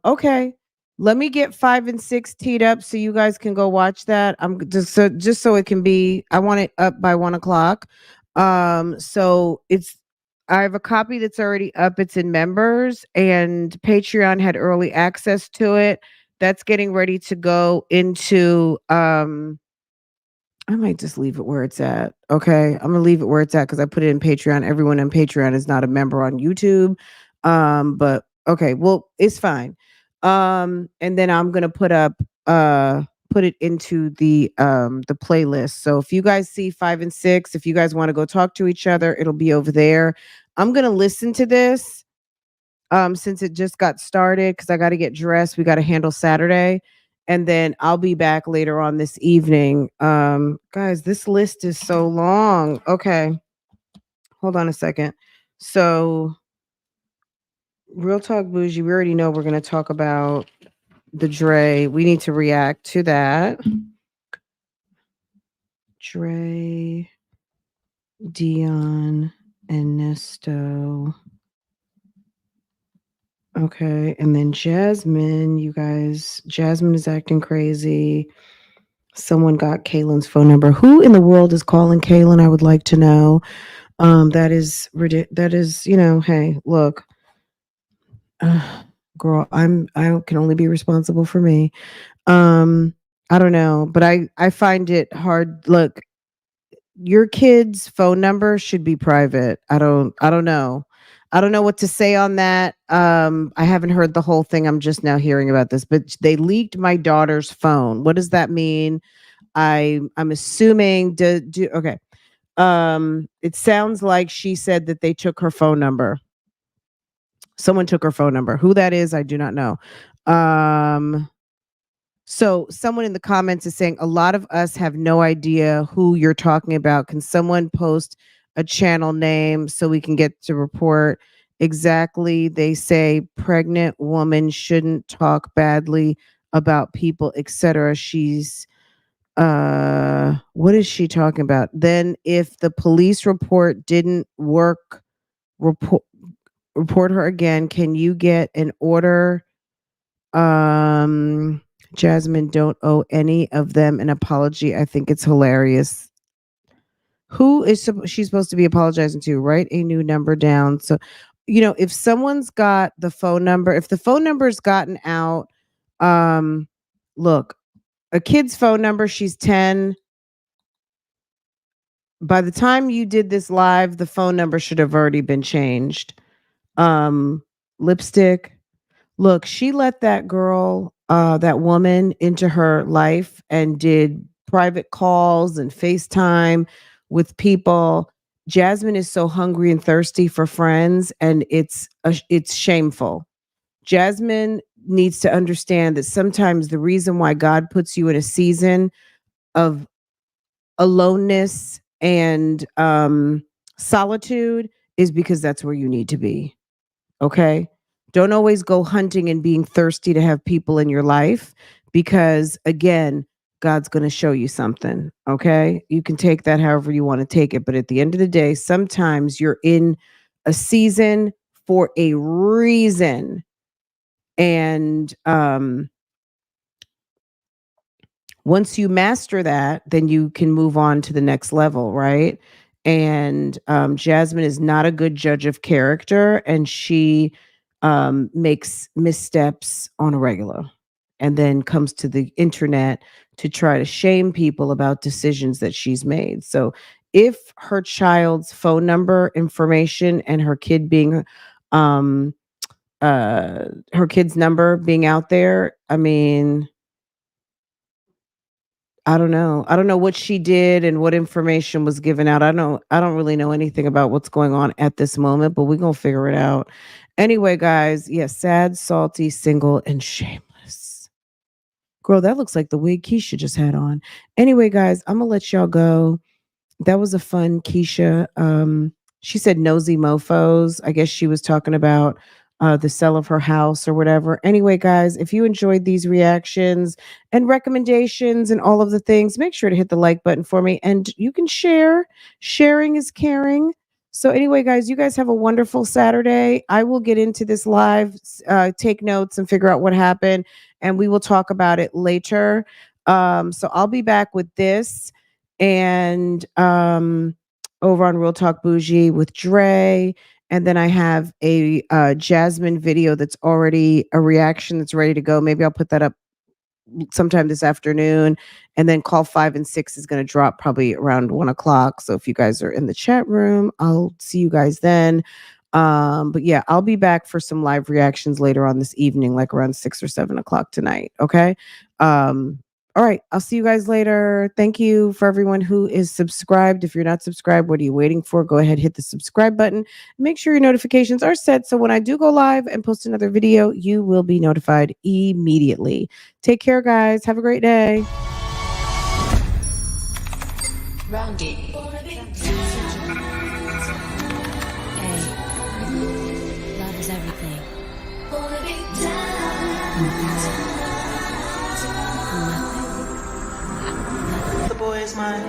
Okay. Let me get 5 and 6 teed up so you guys can go watch that. I'm just so it can be. I want it up by 1 o'clock. So I have a copy that's already up. It's in members, and Patreon had early access to it. That's getting ready to go into I might just leave it where it's at. Okay. I'm gonna leave it where it's at because I put it in Patreon. Everyone on Patreon is not a member on YouTube. But okay, well, it's fine. And then I'm gonna put it into the playlist. So if you guys see 5 and 6, if you guys want to go talk to each other, it'll be over there. I'm gonna listen to this since it just got started because I got to get dressed. We got to handle Saturday. And then I'll be back later on this evening. Guys, this list is so long. Okay, hold on a second. So, Real Talk Bougie, we already know we're going to talk about the Dre. We need to react to that. Dre, Dion, and Nesto. Okay, and then Jasmine, you guys, Jasmine is acting crazy. Someone got Kaylin's phone number. Who in the world is calling Kaylin? I would like to know. That is that is, hey, look, uh, girl, I can only be responsible for me. I don't know, but I find it hard. Look, your kid's phone number should be private. I don't know. I don't know what to say on that. I haven't heard the whole thing. I'm just now hearing about this, but they leaked my daughter's phone. What does that mean? I'm assuming do okay. It sounds like she said that they took her phone number. Someone took her phone number. Who that is, I do not know. Um so someone in the comments is saying a lot of us have no idea who you're talking about. Can someone post a channel name so we can get to report exactly? They say pregnant woman shouldn't talk badly about people, etc. She's what is she talking about? Then if the police report didn't work, report report her again. Can you get an order? um Jasmine, don't owe any of them an apology. I think it's hilarious. Who is she's supposed to be apologizing to? Write a new number down. So, if someone's got the phone number, if the phone number's gotten out, um look, a kid's phone number, she's 10. By the time you did this live, the phone number should have already been changed. Um, Lipstick. Look, she let that girl, that woman into her life and did private calls and FaceTime with people. Jasmine is so hungry and thirsty for friends, and it's shameful. Jasmine needs to understand that sometimes the reason why God puts you in a season of aloneness and solitude is because that's where you need to be. Okay. Don't always go hunting and being thirsty to have people in your life because, again, God's going to show you something. Okay. You can take that however you want to take it. But at the end of the day, sometimes you're in a season for a reason. And once you master that, then you can move on to the next level, right? And Jasmine is not a good judge of character, and she makes missteps on a regular, and then comes to the internet to try to shame people about decisions that she's made. So, if her child's phone number information and um, her kid's number being out there, I mean, I don't know. I don't know what she did and what information was given out. I don't really know anything about what's going on at this moment, but we're gonna figure it out. Anyway, guys, yes, sad, salty, single, and shameless. Girl, that looks like the wig Keisha just had on. Anyway, guys, I'm gonna let y'all go. That was a fun Keisha. She said nosy mofos. I guess she was talking about the sale of her house or whatever. Anyway, guys, if you enjoyed these reactions and recommendations and all of the things, make sure to hit the like button for me. And you can share. Sharing is caring. So, anyway, guys, you guys have a wonderful Saturday. I will get into this live, take notes, and figure out what happened. And we will talk about it later. So, I'll be back with this and over on Real Talk Bougie with Dre. And then I have a Jasmine video that's already a reaction that's ready to go. Maybe I'll put that up sometime this afternoon. And then call 5 and 6 is going to drop probably around 1 o'clock. So if you guys are in the chat room, I'll see you guys then. But yeah, I'll be back for some live reactions later on this evening, like around 6 or 7 o'clock tonight. Okay. All right. I'll see you guys later. Thank you for everyone who is subscribed. If you're not subscribed, what are you waiting for? Go ahead, hit the subscribe button. Make sure your notifications are set. So when I do go live and post another video, you will be notified immediately. Take care, guys. Have a great day. Rounded. Love is everything. The boy is mine.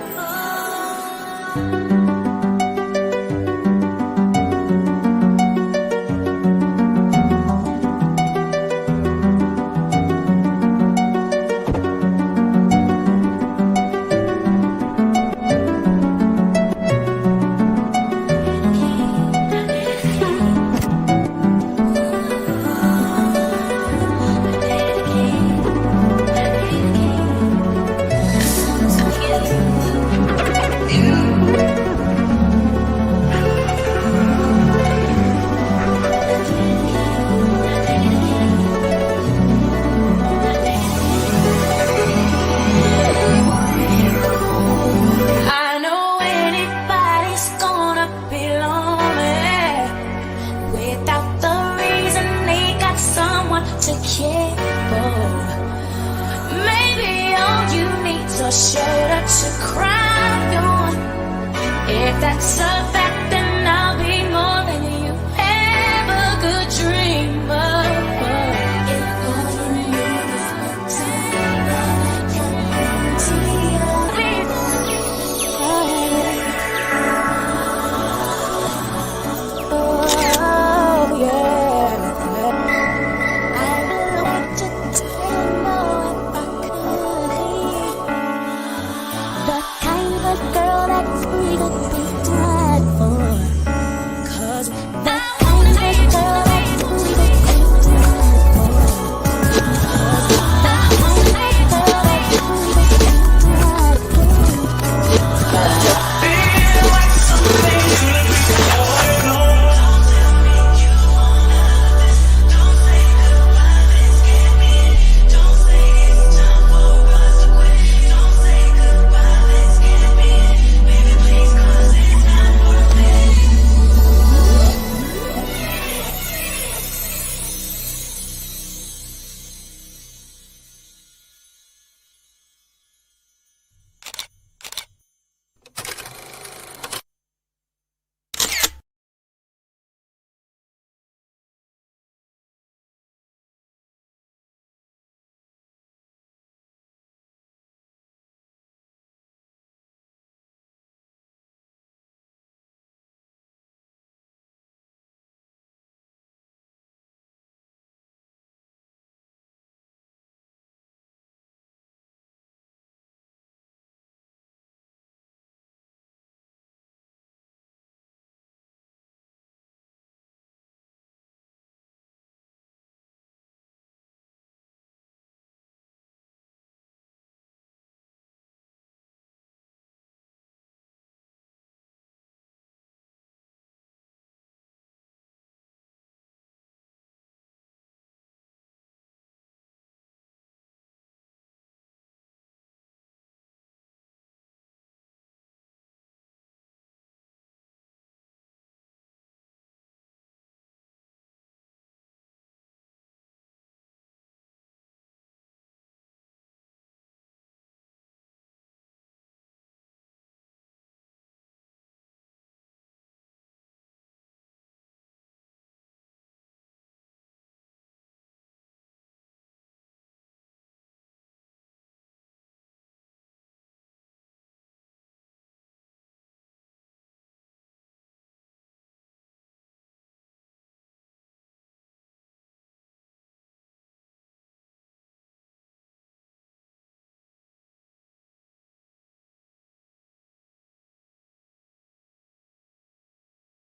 Shoulder to cry on, if that's a fact.